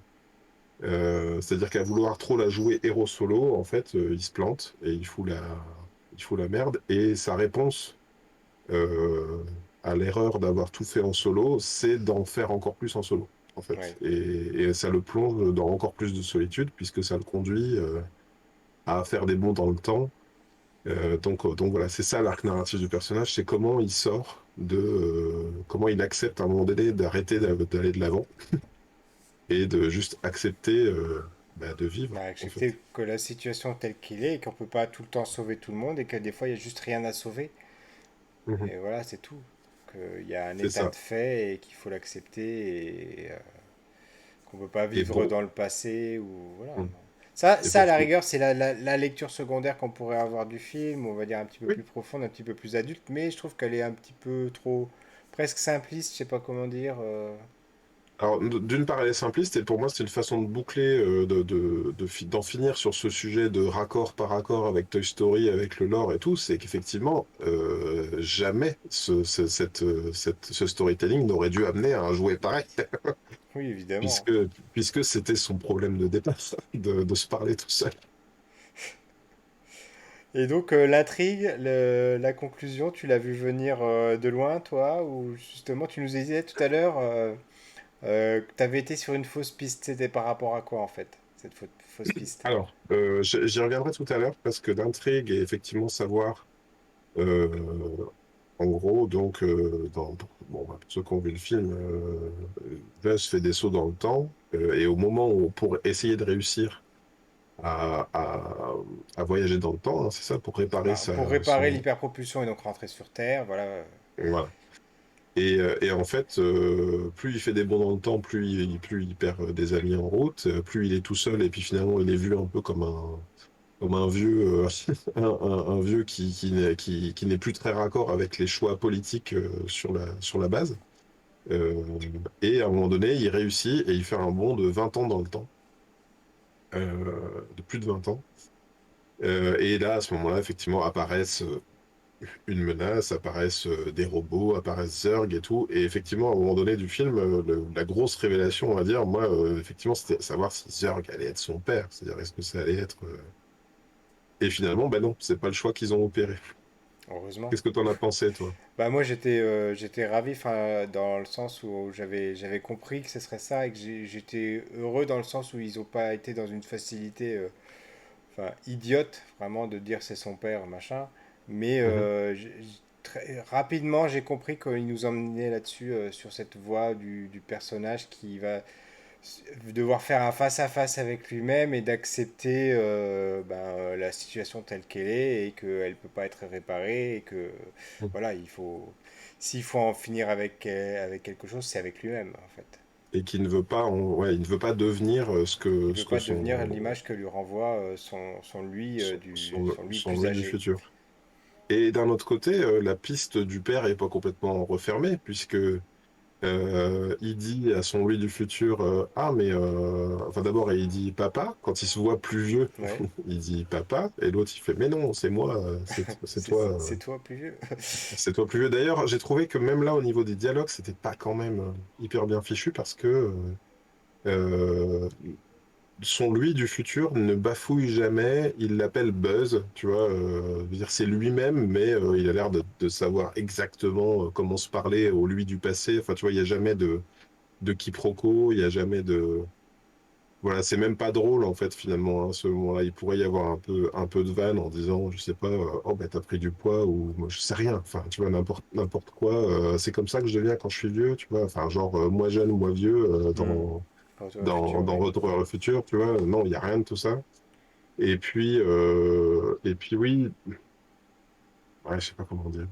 C'est-à-dire qu'à vouloir trop la jouer héros solo, en fait, il se plante et il fout la merde. Et sa réponse euh, à l'erreur d'avoir tout fait en solo, c'est d'en faire encore plus en solo, en fait. ouais. Et ça le plonge dans encore plus de solitude, puisque ça le conduit à faire des bonds dans le temps. Donc voilà, c'est ça l'arc narratif du personnage, c'est comment il sort comment il accepte à un moment donné d'arrêter d'aller de l'avant et de juste accepter de Bah, vivre, en fait. accepter que la situation telle qu'elle est et qu'on peut pas tout le temps sauver tout le monde et que des fois il y a juste rien à sauver. Mhm. Et voilà, c'est tout. Qu'il y a un C'est état de ça. fait et qu'il faut l'accepter et qu'on peut pas Et vivre pour, dans le passé ou voilà. mm. Et Ça, à pour la fi- rigueur, c'est la lecture secondaire qu'on pourrait avoir du film, on va dire un petit peu Oui. plus profonde, un petit peu plus adulte, mais je trouve qu'elle est un petit peu trop presque simpliste, je sais pas comment dire. Alors, d'une part, elle est simpliste, et pour moi, c'est une façon de boucler, d'en finir sur ce sujet de raccord par raccord avec Toy Story, avec le lore et tout. C'est qu'effectivement, jamais ce storytelling n'aurait dû amener à un jouet pareil, Oui, évidemment. puisque, puisque c'était son problème de départ, de se parler tout seul. Et donc l'intrigue, la conclusion, tu l'as vu venir de loin, toi, ou justement tu nous disais tout à l'heure que tu avais été sur une fausse piste. C'était par rapport à quoi en fait, cette fausse piste? Alors, j'y reviendrai tout à l'heure, parce que l'intrigue est effectivement savoir. Euh, En gros, donc, pour ceux qui ont vu le film, Buzz fait des sauts dans le temps, et au moment où, pour essayer de réussir à, à, à voyager dans le temps, hein, c'est ça, pour réparer Bah, pour réparer son. l'hyperpropulsion et donc rentrer sur Terre, voilà. Voilà. Et en fait, plus il fait des bonds dans le temps, plus il perd des amis en route, plus il est tout seul, et puis finalement, il est vu un peu comme un vieux, un vieux qui n'est plus très raccord avec les choix politiques sur la base. Et à un moment donné, il réussit et il fait un bond de 20 ans dans le temps, de plus de 20 ans. Et là, à ce moment-là, effectivement, apparaissent une menace, apparaissent des robots, apparaissent Zurg et tout. Et effectivement, à un moment donné du film, la grosse révélation, on va dire, moi, effectivement, c'était savoir si Zurg allait être son père. C'est-à-dire, est-ce que ça allait être. Et finalement, ben non, c'est pas le choix qu'ils ont opéré. Heureusement. Qu'est-ce que t'en as pensé, toi? Bah moi j'étais ravi, enfin dans le sens où j'avais compris que ce serait ça et que j'étais heureux dans le sens où ils ont pas été dans une facilité enfin idiote vraiment de dire c'est son père machin, mais Mhm. très rapidement j'ai compris qu'il nous emmenait là-dessus sur cette voie du personnage qui va devoir faire un face-à-face avec lui-même et d'accepter la situation telle qu'elle est et qu'elle ne peut pas être réparée et que voilà, s'il faut en finir avec quelque chose, c'est avec lui-même en fait. Et qui ne veut pas, ouais, il ne veut pas devenir Il ne ce veut que pas devenir l'image que lui renvoie son lui son plus lui du âgé. futur. Et d'un autre côté, la piste du père est pas complètement refermée, puisque Il dit à son lui du futur, ah mais enfin d'abord il dit papa quand il se voit plus vieux, Ouais, il dit papa et l'autre il fait mais non c'est moi, c'est toi plus vieux. c'est toi plus vieux. D'ailleurs j'ai trouvé que même là au niveau des dialogues c'était pas quand même hyper bien fichu parce que euh, son lui du futur ne bafouille jamais, il l'appelle Buzz, tu vois, je veux dire c'est lui-même, mais il a l'air de savoir exactement comment se parler au lui du passé. Enfin, tu vois, il n'y a jamais de quiproquo, il n'y a jamais de... Voilà, c'est même pas drôle en fait finalement, hein, à ce moment-là. Il pourrait y avoir un peu de vanne en disant, je sais pas, oh ben t'as pris du poids ou moi je sais rien. Enfin, tu vois, n'importe quoi. C'est comme ça que je deviens quand je suis vieux, tu vois. Enfin, genre moi jeune, moi vieux, Hmm. Retour vers le futur, dans oui. Retour vers le futur, tu vois. Non, il y a rien de tout ça. Et puis oui, ouais, je sais pas comment dire.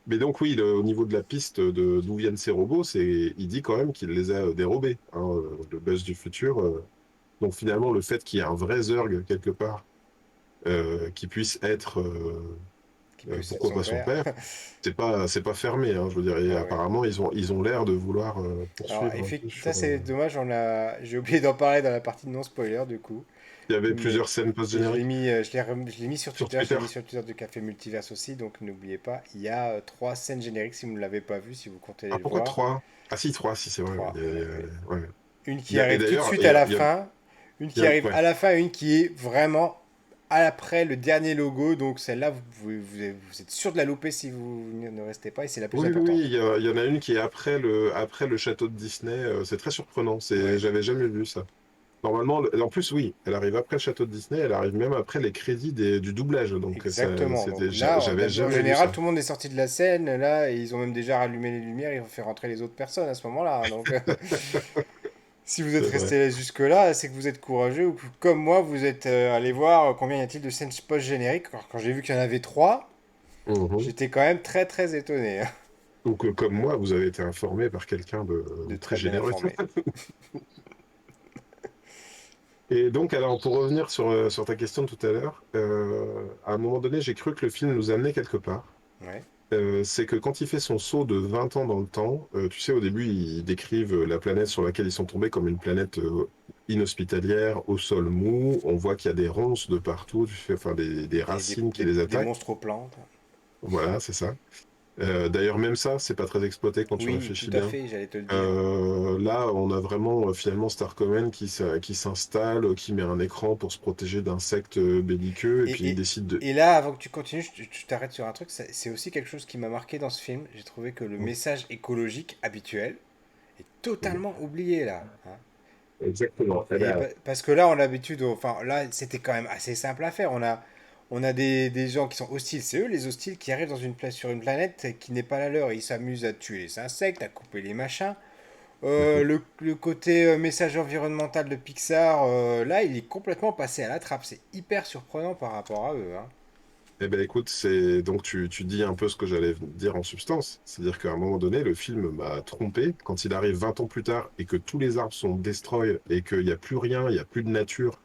Mais donc oui, au niveau de la piste de d'où viennent ces robots, il dit quand même qu'il les a dérobés, hein, le Buzz du futur. Donc finalement, le fait qu'il y ait un vrai Zurg quelque part qui puisse être, Qui peut être pourquoi son pas son père. père, c'est pas fermé, hein, je veux dire. Et Ah ouais. apparemment, ils ont l'air de vouloir Alors, poursuivre un peu ça sur. c'est dommage, j'ai oublié d'en parler dans la partie non spoiler du coup. Il y avait Mais plusieurs scènes post-génériques je l'ai mis sur sur Twitter, je l'ai Twitter. mis sur le Twitter du Café Multiverse aussi, donc n'oubliez pas, il y a trois scènes génériques si vous ne l'avez pas vu, si vous comptez aller Ah le pourquoi voir. trois? Ah si, trois, si c'est vrai. Ouais, Trois. Ouais. ouais. Une qui Et arrive tout de d'ailleurs, suite à la il y a, fin, une qui arrive ouais. à la fin et une qui est vraiment après le dernier logo. Donc celle-là, vous êtes sûr de la louper si vous ne restez pas et c'est la plus Oui, oui, oui, importante. il y en a une qui est après le château de Disney. C'est très surprenant. Ouais, J'avais jamais vu ça. Normalement, en plus, oui, elle arrive après le château de Disney, elle arrive même après les crédits du doublage. Donc, exactement. Donc là, j'avais en jamais vu général, ça. tout le monde est sorti de la scène. Là, et ils ont même déjà rallumé les lumières. Ils ont fait rentrer les autres personnes à ce moment-là, hein. Donc, si vous êtes C'est vrai. resté jusque-là, c'est que vous êtes courageux ou que, comme moi, vous êtes allé voir combien y a-t-il de scènes post-génériques. Quand j'ai vu qu'il y en avait trois, Mhm. j'étais quand même très très étonné, hein. Donc, comme moi, vous avez été informé par quelqu'un De de très très bien généreux. informé. Et donc, alors, pour revenir sur ta question de tout à l'heure, à un moment donné, j'ai cru que le film nous amenait quelque part. Ouais. C'est que quand il fait son saut de 20 ans dans le temps, tu sais, au début, ils décrivent la planète sur laquelle ils sont tombés comme une planète inhospitalière, au sol mou. On voit qu'il y a des ronces de partout, tu sais, enfin des racines qui les Des attaquent. monstres aux plantes. Voilà, c'est ça. D'ailleurs, même ça, c'est pas très exploité quand tu Oui, tout réfléchis à bien. fait, j'allais te le dire. Là, on a vraiment finalement Star Command qui s'installe, qui met un écran pour se protéger d'insectes belliqueux, et puis Et, il et, décide de... et là, avant que tu continues, je t'arrête sur un truc. C'est aussi quelque chose qui m'a marqué dans ce film. J'ai trouvé que le Mhm. message écologique habituel est Mhm. totalement oublié là, hein. Exactement. Eh ben, Parce que là, on a l'habitude, enfin là, c'était quand même assez simple à faire. On a des gens qui sont hostiles, c'est eux les hostiles qui arrivent dans sur une planète qui n'est pas la leur. Ils s'amusent à tuer les insectes, à couper les machins. mhm. Le côté message environnemental de Pixar, là, il est complètement passé à la trappe. C'est hyper surprenant par rapport à eux, hein. Eh ben, écoute, c'est donc tu dis un peu ce que j'allais dire en substance. C'est-à-dire qu'à un moment donné, le film m'a trompé. Quand il arrive 20 ans plus tard et que tous les arbres sont destroy et qu'il n'y a plus rien, il n'y a plus de nature,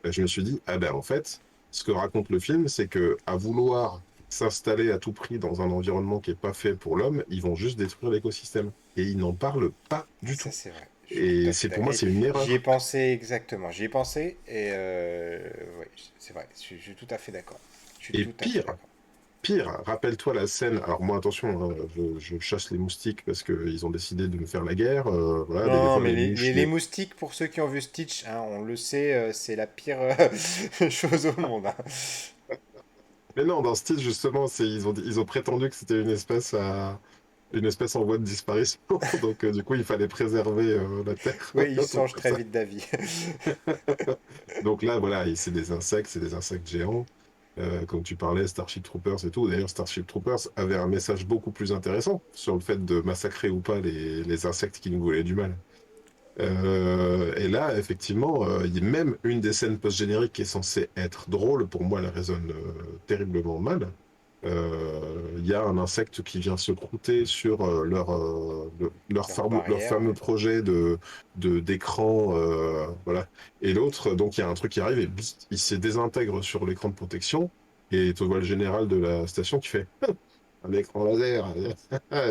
je me suis dit, ah ben en fait, ce que raconte le film, c'est que à vouloir s'installer à tout prix dans un environnement qui est pas fait pour l'homme, ils vont juste détruire l'écosystème. Et ils n'en parlent pas du Ça, tout. c'est vrai. Je suis tout Et à fait c'est pour d'accord. moi, Et c'est une j'y ai erreur. pensé exactement. J'y ai pensé et ouais, c'est vrai. Je suis tout à fait d'accord. Je suis Et tout à fait pire, d'accord. pire, rappelle-toi la scène. Alors moi, attention, hein, je chasse les moustiques parce qu'ils ont décidé de me faire la guerre. Voilà, des Non, fois mais les mouches, les moustiques, pour ceux qui ont vu Stitch, hein, on le sait, c'est la pire chose au monde, hein. Mais non, dans ce titre, justement, ils ont prétendu que c'était une espèce en voie de disparition. Donc, du coup, il fallait préserver la Terre. Oui, ils Donc, changent très vite d'avis. donc là, voilà, c'est des insectes géants. Comme tu parlais, Starship Troopers et tout. D'ailleurs, Starship Troopers avait un message beaucoup plus intéressant sur le fait de massacrer ou pas les insectes qui nous voulaient du mal. Et là, effectivement, il y a même une des scènes post-génériques qui est censée être drôle, pour moi, elle résonne terriblement mal. Il y a un insecte qui vient se croûter sur Leur barrière, fameux ouais. projet d'écran, voilà. Et l'autre, donc il y a un truc qui arrive et bzz, il se désintègre sur l'écran de protection et tu vois le général de la station qui fait un écran laser.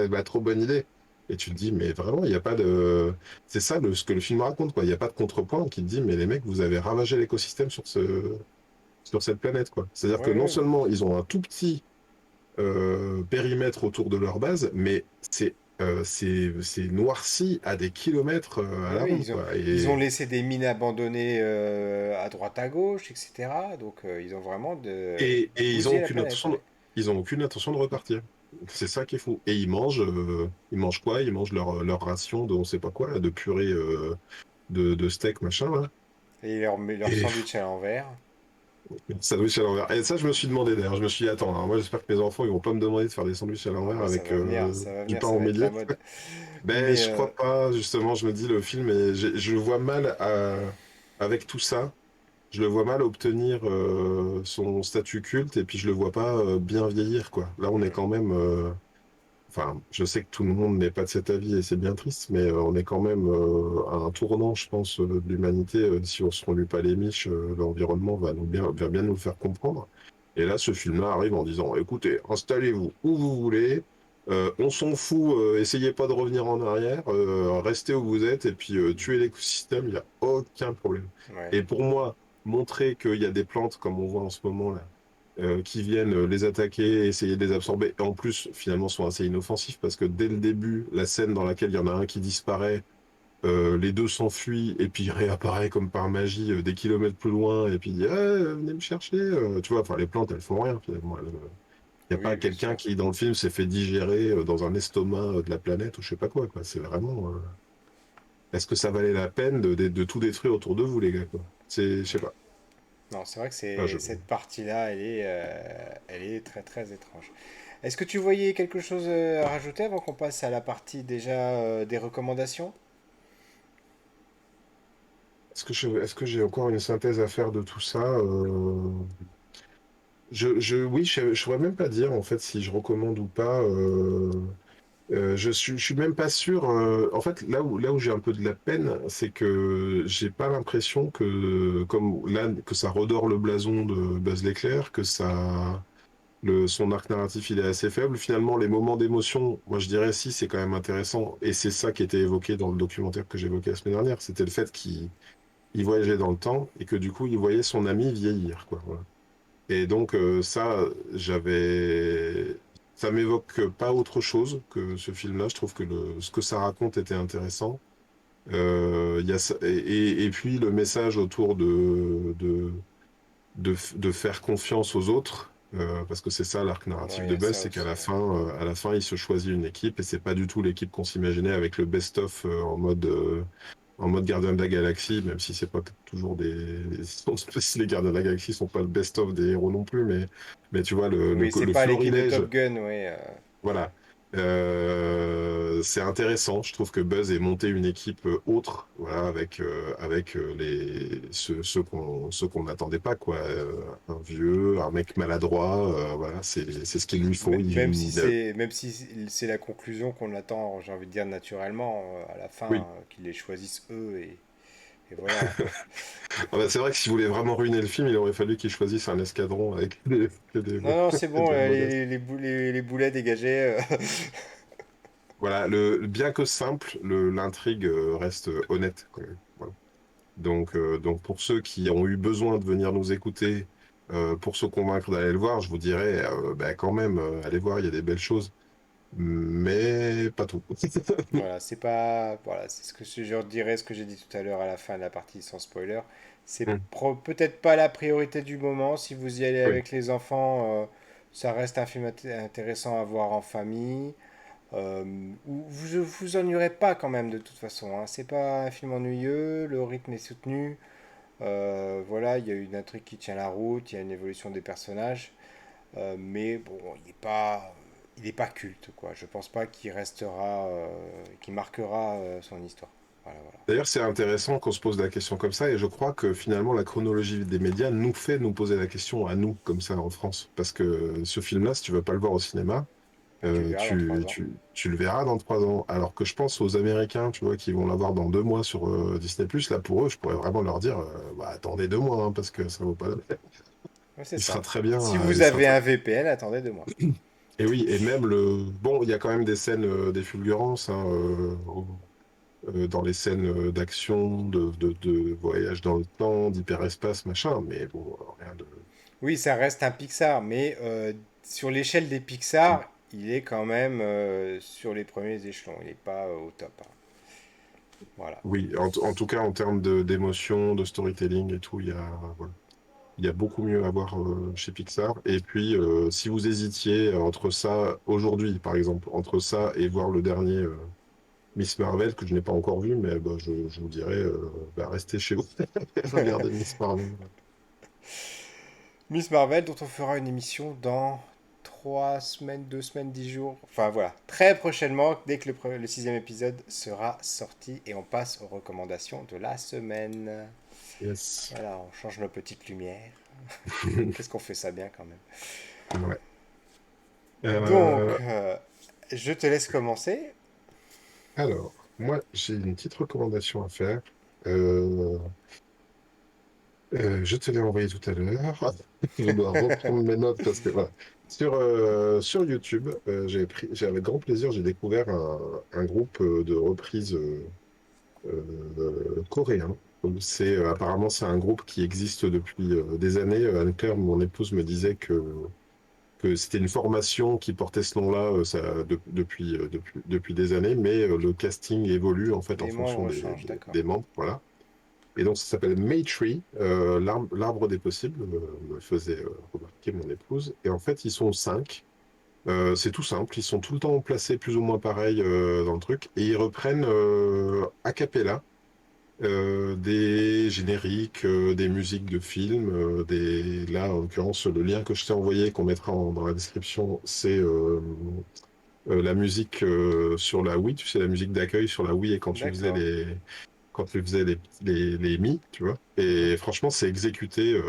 Bah, trop bonne idée. Et tu te dis, mais vraiment, il n'y a pas de. C'est ça ce que le film raconte, quoi. Il n'y a pas de contrepoint qui te dit, mais les mecs, vous avez ravagé l'écosystème sur cette planète, quoi. C'est-à-dire Oui, que non oui, seulement ils ont un tout petit périmètre autour de leur base, mais c'est noirci à des kilomètres à oui, la oui, ronde, quoi. ils ont laissé des mines abandonnées à droite à gauche, etc. Donc ils ont vraiment Et bousillé la planète. Ouais. ils ont aucune intention de repartir. C'est ça qui est fou. Et ils mangent quoi? Ils mangent leur ration de on sait pas quoi, là, de purée de steak, machin, là. Et ils leur met leur Et sandwich à l'envers. sandwich à l'envers. Et ça, je me suis demandé d'ailleurs. Je me suis dit, attends, alors moi, j'espère que mes enfants, ils vont pas me demander de faire des sandwichs à Ah l'envers bah avec ça va du venir, pain ça au va être la milieu. mode. Ben, Mais je crois pas, justement. Je me dis, le film, je vois mal avec tout ça. Je le vois mal obtenir son statut culte et puis je le vois pas bien vieillir, quoi. Là, on est quand même. Enfin, je sais que tout le monde n'est pas de cet avis et c'est bien triste, mais on est quand même à un tournant, je pense, de l'humanité. Si on se remet pas les miches, l'environnement va bien nous le faire comprendre. Et là, ce film-là arrive en disant, écoutez, installez-vous où vous voulez, on s'en fout, essayez pas de revenir en arrière, restez où vous êtes et puis tuez l'écosystème, il n'y a aucun problème. ouais, Et pour moi, montrer qu'il y a des plantes, comme on voit en ce moment là, qui viennent les attaquer, essayer de les absorber, et en plus, finalement, sont assez inoffensifs parce que dès le début, la scène dans laquelle il y en a un qui disparaît, les deux s'enfuient et puis il réapparaît comme par magie des kilomètres plus loin et puis il dit ah, venez me chercher. Tu vois, enfin, les plantes, elles font rien finalement. Il n'y a pas oui, bien quelqu'un sûr. qui, dans le film, s'est fait digérer dans un estomac de la planète ou je sais pas quoi, quoi. C'est vraiment. Est-ce que ça valait la peine de tout détruire autour de vous, les gars, quoi? Je sais pas. Non, c'est vrai que Enfin, cette partie-là, elle est très très étrange. Est-ce que tu voyais quelque chose à rajouter avant qu'on passe à la partie déjà des recommandations? est-ce que j'ai encore une synthèse à faire de tout ça? Oui, je pourrais même pas dire en fait si je recommande ou pas. Je suis même pas sûr. En fait, là où j'ai un peu de la peine, c'est que j'ai pas l'impression que, comme là, que ça redore le blason de Buzz l'éclair, que son arc narratif il est assez faible. Finalement, les moments d'émotion, moi je dirais si c'est quand même intéressant, et c'est ça qui était évoqué dans le documentaire que j'évoquais la semaine dernière. C'était le fait qu'il voyageait dans le temps et que du coup il voyait son ami vieillir, quoi. Voilà. Et donc ça, ça m'évoque pas autre chose que ce film-là. Je trouve que ce que ça raconte était intéressant. Il y a et puis le message autour de faire confiance aux autres, parce que c'est ça l'arc Non, narratif il y de a Buzz, ça c'est qu'à aussi. la Ouais. fin, il se choisit une équipe et c'est pas du tout l'équipe qu'on s'imaginait avec le best-of en mode gardien de la galaxie, même si c'est pas toujours si les gardiens de la galaxie sont pas le best-of des héros non plus, mais tu vois, Oui, c'est le pas l'équipe de florilège, Top Gun, oui. voilà. C'est intéressant. Je trouve que Buzz ait monté une équipe autre, voilà, avec ceux qu'on n'attendait pas, quoi. Un vieux, un mec maladroit, voilà, c'est ce qu'il lui faut. Même si c'est la conclusion qu'on attend, j'ai envie de dire naturellement, à la fin, Oui. qu'ils les choisissent eux et voilà quoi. Ah bah, c'est vrai que s'il voulait vraiment ruiner le film, il aurait fallu qu'il choisisse un escadron avec Non, non, c'est bon, des beaux gosses. les boulets dégagés. Voilà, bien que simple, l'intrigue reste honnête, quand même. Voilà. Donc pour ceux qui ont eu besoin de venir nous écouter, pour se convaincre d'aller le voir, je vous dirais, bah, quand même, allez voir, il y a des belles choses, mais pas tout. Voilà, c'est pas. Voilà, c'est ce que je redirais, ce que j'ai dit tout à l'heure à la fin de la partie sans spoiler. C'est Hmm. peut-être pas la priorité du moment. Si vous y allez Oui, avec les enfants, ça reste un film intéressant à voir en famille. Vous vous ennuierez pas quand même de toute façon. Hein. C'est pas un film ennuyeux, le rythme est soutenu. Voilà, il y a une intrigue qui tient la route, il y a une évolution des personnages. Mais bon, il est pas culte, quoi. Je pense pas qu'il restera, qu'il marquera son histoire. Voilà, voilà. d'ailleurs, c'est intéressant qu'on se pose la question comme ça, et je crois que finalement, la chronologie des médias nous fait nous poser la question à nous, comme ça, en France. Parce que ce film-là, si tu veux pas le voir au cinéma, Bah, tu le verras dans 3 ans. tu le verras dans 3 ans. Alors que je pense aux Américains, tu vois, qui vont l'avoir dans 2 mois sur Disney+. Là, pour eux, je pourrais vraiment leur dire, bah, attendez 2 mois, hein, parce que ça vaut pas la peine. Ouais, c'est ça. Il Si il vous sera avez très... un VPN, attendez 2 mois. Et oui, et même le... Bon, il y a quand même des scènes, des fulgurances, hein, dans les scènes d'action, de voyage dans le temps, d'hyperespace, machin, mais bon, rien de... Oui, ça reste un Pixar, mais sur l'échelle des Pixar, il est quand même sur les premiers échelons. Il n'est pas au top, hein. Voilà. Oui, en tout cas, en termes d'émotion, de storytelling et tout, voilà. Il y a beaucoup mieux à voir chez Pixar. Et puis, si vous hésitiez entre ça, aujourd'hui, par exemple, entre ça et voir le dernier Miss Marvel, que je n'ai pas encore vu, mais bah, je vous dirais, bah, restez chez vous. Regardez Miss Marvel. Miss Marvel, dont on fera une émission dans 3 semaines, 2 semaines, 10 jours. Enfin voilà, très prochainement, dès que le sixième épisode sera sorti, et on passe aux recommandations de la semaine. Yes. Voilà, on change nos petites lumières. Qu'est-ce qu'on fait ça bien quand même. Ouais. Donc, Euh, je te laisse commencer. alors, moi, j'ai une petite recommandation à faire. Euh, je te l'ai envoyé tout à l'heure. Je dois reprendre mes notes parce que voilà. Sur YouTube, j'ai avec grand plaisir, j'ai découvert un groupe de reprises coréen. Apparemment, c'est un groupe qui existe depuis des années. Anne-Claire, mon épouse, me disait que c'était une formation qui portait ce nom-là depuis des années, mais le casting évolue en fait en Les fonction membres changent, d'accord. des membres. Voilà. Et donc, ça s'appelle Maytree, l'arbre des possibles, me faisait remarquer mon épouse. Et en fait, ils sont cinq. C'est tout simple. Ils sont tout le temps placés plus ou moins pareil dans le truc. Et ils reprennent a cappella des génériques, des musiques de films. Là, en l'occurrence, le lien que je t'ai envoyé, qu'on mettra dans la description, c'est la musique sur la Wii. Tu sais, la musique d'accueil sur la Wii et D'accord. quand tu faisais les mi, tu vois. Mhm. Et franchement, c'est exécuté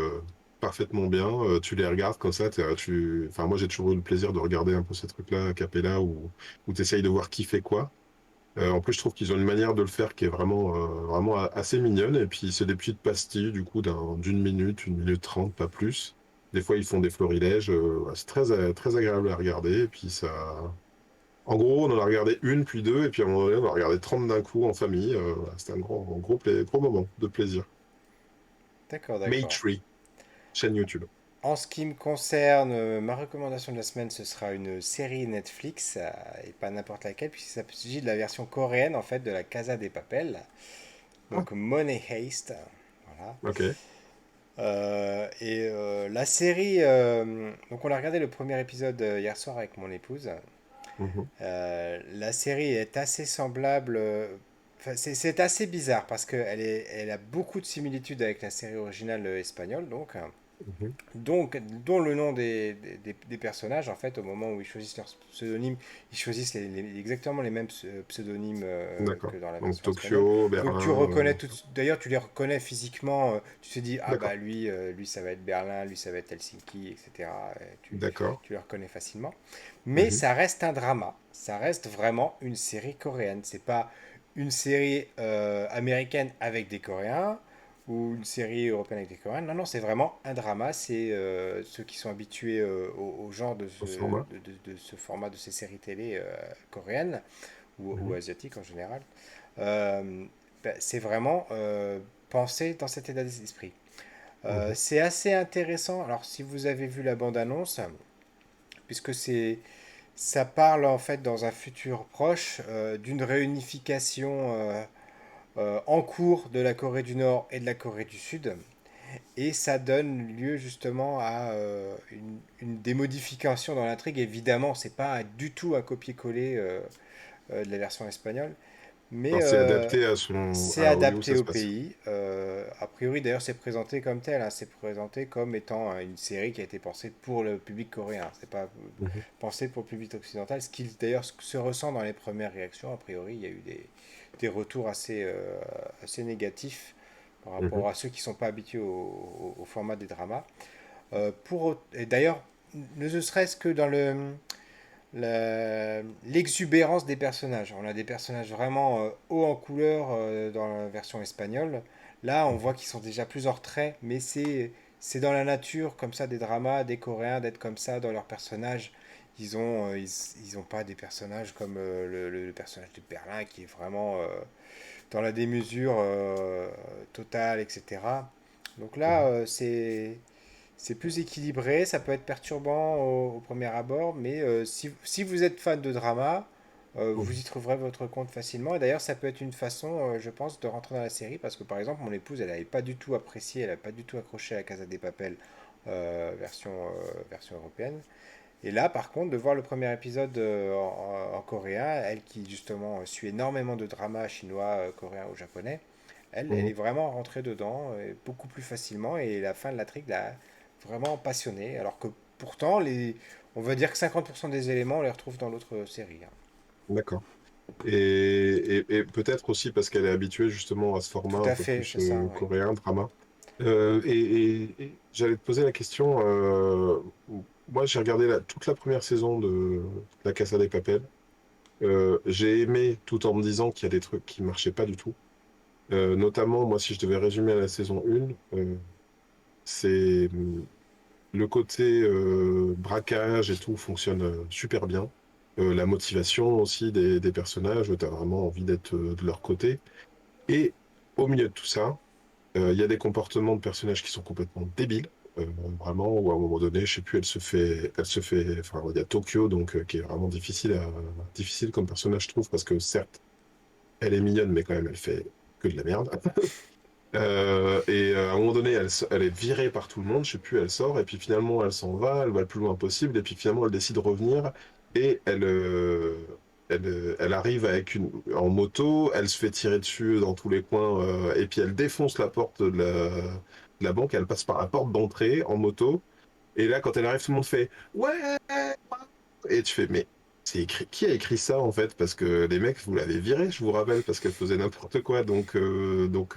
parfaitement bien. Tu les regardes comme ça. Enfin, moi, j'ai toujours eu le plaisir de regarder un peu ces trucs-là, a cappella, où tu essayes de voir qui fait quoi. En plus, je trouve qu'ils ont une manière de le faire qui est vraiment assez mignonne. Et puis, c'est des petites pastilles, du coup, d'une minute, 1 minute 30, pas plus. Des fois, ils font des florilèges. Ouais, c'est très agréable à regarder. Et puis, ça. En gros, on en a regardé une, puis deux, et puis à un moment donné, on en a regardé 30 d'un coup en famille. Voilà, c'était un gros moment de plaisir. D'accord, d'accord. Maytree, chaîne YouTube. En ce qui me concerne, ma recommandation de la semaine, ce sera une série Netflix, et pas n'importe laquelle, puisqu'il s'agit de la version coréenne, en fait, de la Casa des Papel, Ah, donc Money Heist. Voilà. ok. La série, donc on a regardé le premier épisode hier soir avec mon épouse. Mhm, La série est assez semblable, enfin, c'est assez bizarre parce elle a beaucoup de similitudes avec la série originale espagnole, donc. mhm. Dont le nom des personnages, en fait, au moment où ils choisissent leur pseudonyme, ils choisissent exactement les mêmes pseudonymes que D'accord. dans la Donc version espagnole. Tokyo, Donc tu Berlin. reconnais d'ailleurs tu les reconnais physiquement, tu te dis, ah bah D'accord. lui ça va être Berlin, lui ça va être Helsinki, etc. D'accord. Tu les reconnais facilement. Mais Mhm, ça reste un drama, ça reste vraiment une série coréenne. C'est pas une série américaine avec des Coréens ou une série européenne avec des Coréens. Non, non, c'est vraiment un drama. C'est ceux qui sont habitués au genre au format. de ce format de ces séries télé coréennes ou Mhm, asiatiques en général. Euh, c'est vraiment pensé dans cet état d'esprit. mhm. C'est assez intéressant. Alors, si vous avez vu la bande-annonce, puisque ça parle en fait dans un futur proche d'une réunification en cours de la Corée du Nord et de la Corée du Sud. Et ça donne lieu justement à des modifications dans l'intrigue. Évidemment, c'est pas du tout un copier-coller de la version espagnole, mais Alors, c'est adapté c'est à oui, où adapté ça se au passe. pays. A priori, d'ailleurs, c'est présenté comme tel, hein. C'est présenté comme étant une série qui a été pensée pour le public coréen. C'est pas Mhm, pensé pour le public occidental, ce qui d'ailleurs se ressent dans les premières réactions. A priori, il y a eu des retours assez négatifs par mhm, rapport à ceux qui ne sont pas habitués au format des dramas. Et d'ailleurs, ne serait-ce que dans l'exubérance des personnages. On a des personnages vraiment hauts en couleur dans la version espagnole. Là, on mhm. voit qu'ils sont déjà plus en retrait, mais c'est dans la nature, comme ça, des dramas, des Coréens, d'être comme ça dans leurs personnages. ils ont pas des personnages comme le personnage de Berlin qui est vraiment dans la démesure totale, etc. Donc là, Mhm. c'est plus équilibré, ça peut être perturbant au premier abord, mais si vous êtes fan de drama, vous Mhm. y trouverez votre compte facilement. Et d'ailleurs, ça peut être une façon, je pense, de rentrer dans la série, parce que par exemple, mon épouse, elle n'avait pas du tout apprécié, elle n'avait pas du tout accroché à la Casa des Papel version européenne. Et là, par contre, de voir le premier épisode en coréen, elle qui justement suit énormément de dramas chinois, coréens ou japonais, elle est Mhm. vraiment rentrée dedans beaucoup plus facilement et la fin de l'intrigue l'a vraiment passionnée. Alors que pourtant, on va dire que 50% des éléments, on les retrouve dans l'autre série, hein. D'accord. Et peut-être aussi parce qu'elle est habituée justement à ce format Tout un à peu fait, plus c'est ça, oui. coréen, drama. Et j'allais te poser la question, moi j'ai regardé toute la première saison de La Casa des Papel. J'ai aimé tout en me disant qu'il y a des trucs qui marchaient pas du tout. Notamment, moi si je devais résumer la saison 1, c'est le côté braquage et tout fonctionne super bien. La motivation aussi des personnages, tu as vraiment envie d'être de leur côté. Et au milieu de tout ça, il y a des comportements de personnages qui sont complètement débiles. Vraiment, où à un moment donné, je sais plus, enfin, il y a Tokyo, donc, qui est vraiment difficile comme personnage, je trouve, parce que certes, elle est mignonne, mais quand même, elle fait que de la merde. À un moment donné, elle est virée par tout le monde, je sais plus, elle sort, et puis finalement, elle s'en va, elle va le plus loin possible, et puis finalement, elle décide de revenir, et elle arrive en moto, elle se fait tirer dessus dans tous les coins, et puis elle défonce la porte de la banque, elle passe par la porte d'entrée en moto, et là, quand elle arrive, tout le monde fait «Ouais!» Et tu fais «Mais c'est écrit, qui a écrit ça en fait?» Parce que les mecs, vous l'avez viré, je vous rappelle, parce qu'elle faisait n'importe quoi. Donc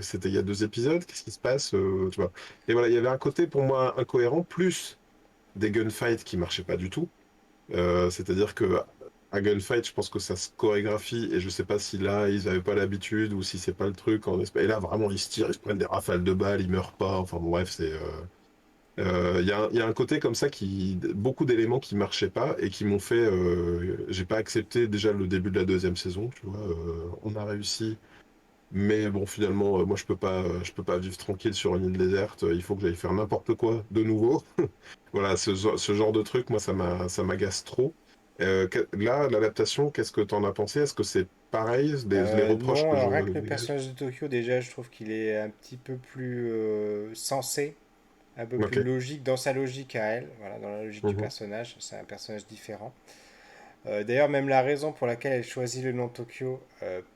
c'était il y a 2 épisodes, qu'est-ce qui se passe, tu vois. Et voilà, il y avait un côté pour moi incohérent, plus des gunfights qui marchaient pas du tout. C'est-à-dire que un gunfight, je pense que ça se chorégraphie, et je sais pas si là, ils avaient pas l'habitude, ou si c'est pas le truc. Et là, vraiment, ils se tirent, ils se prennent des rafales de balles, ils meurent pas. Enfin bon, bref, il y a un côté comme ça beaucoup d'éléments qui marchaient pas et qui m'ont fait, j'ai pas accepté déjà le début de la deuxième saison, tu vois. On a réussi, mais bon, finalement, moi, je peux pas vivre tranquille sur une île déserte. Il faut que j'aille faire n'importe quoi de nouveau. Voilà, ce genre de truc, moi, ça m'agace trop. Là, l'adaptation, qu'est-ce que t'en as pensé? Est-ce que c'est pareil, les reproches Non, que alors je rien que le dégage? personnage de Tokyo, déjà, je trouve qu'il est un petit peu plus sensé, un peu plus Ok. logique dans sa logique à elle, voilà, dans la logique du Mhm. personnage. C'est un personnage différent. D'ailleurs, même la raison pour laquelle elle choisit le nom Tokyo,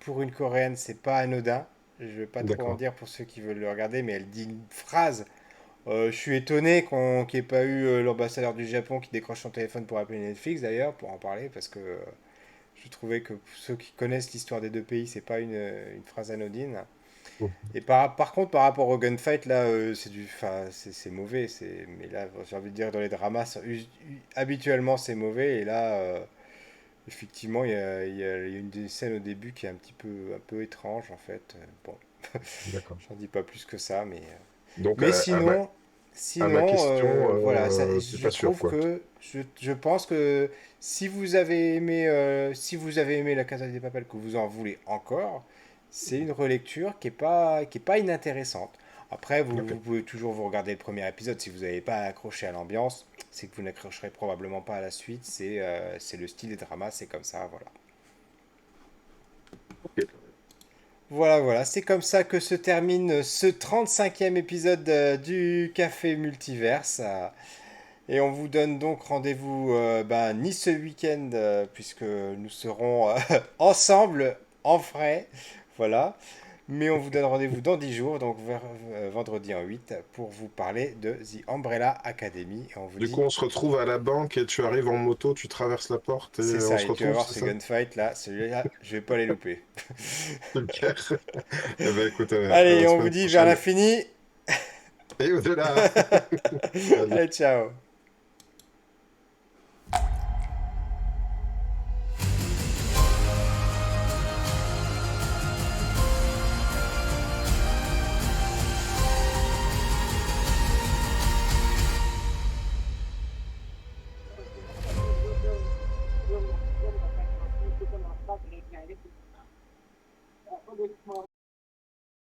pour une coréenne, c'est pas anodin. Je vais pas trop en D'accord. dire pour ceux qui veulent le regarder, mais elle dit une phrase. Je suis étonné qu'il n'y ait pas eu l'ambassadeur du Japon qui décroche son téléphone pour appeler Netflix d'ailleurs, pour en parler, parce que je trouvais que pour ceux qui connaissent l'histoire des deux pays, c'est pas une phrase anodine. Mhm. Et par contre, par rapport au gunfight, là, enfin, c'est mauvais. Mais là, j'ai envie de dire, dans les dramas, habituellement, c'est mauvais. Et là, effectivement, il y a une des scènes au début qui est un peu étrange, en fait. Bon, D'accord. j'en dis pas plus que ça, Donc, mais à ma question, voilà, t'es je pas sûr, trouve quoi. que je pense que si vous avez aimé La Casa des Papel, que vous en voulez encore, c'est une relecture qui est pas inintéressante. Après, Ok. vous pouvez toujours vous regarder le premier épisode si vous n'avez pas accroché à l'ambiance, c'est que vous n'accrocherez probablement pas à la suite. C'est le style des dramas, c'est comme ça, voilà. Ok. Voilà, voilà, c'est comme ça que se termine ce 35e épisode du Café Multiverse. Et on vous donne donc rendez-vous ni ce week-end, puisque nous serons ensemble, en vrai, voilà. Mais on vous donne rendez-vous dans 10 jours, donc vers vendredi en 8, pour vous parler de The Umbrella Academy. Et on vous Du coup, dit, on se retrouve à la banque et tu arrives en moto, tu traverses la porte c'est et on ça, se et tu vas retrouve, voir c'est ce ça? gunfight là, celui-là, je vais pas les louper. Super. Eh ben, écoute, à Allez, la on vous semaine dit vers prochaine. l'infini. Et au-delà. Salut. Allez, ciao.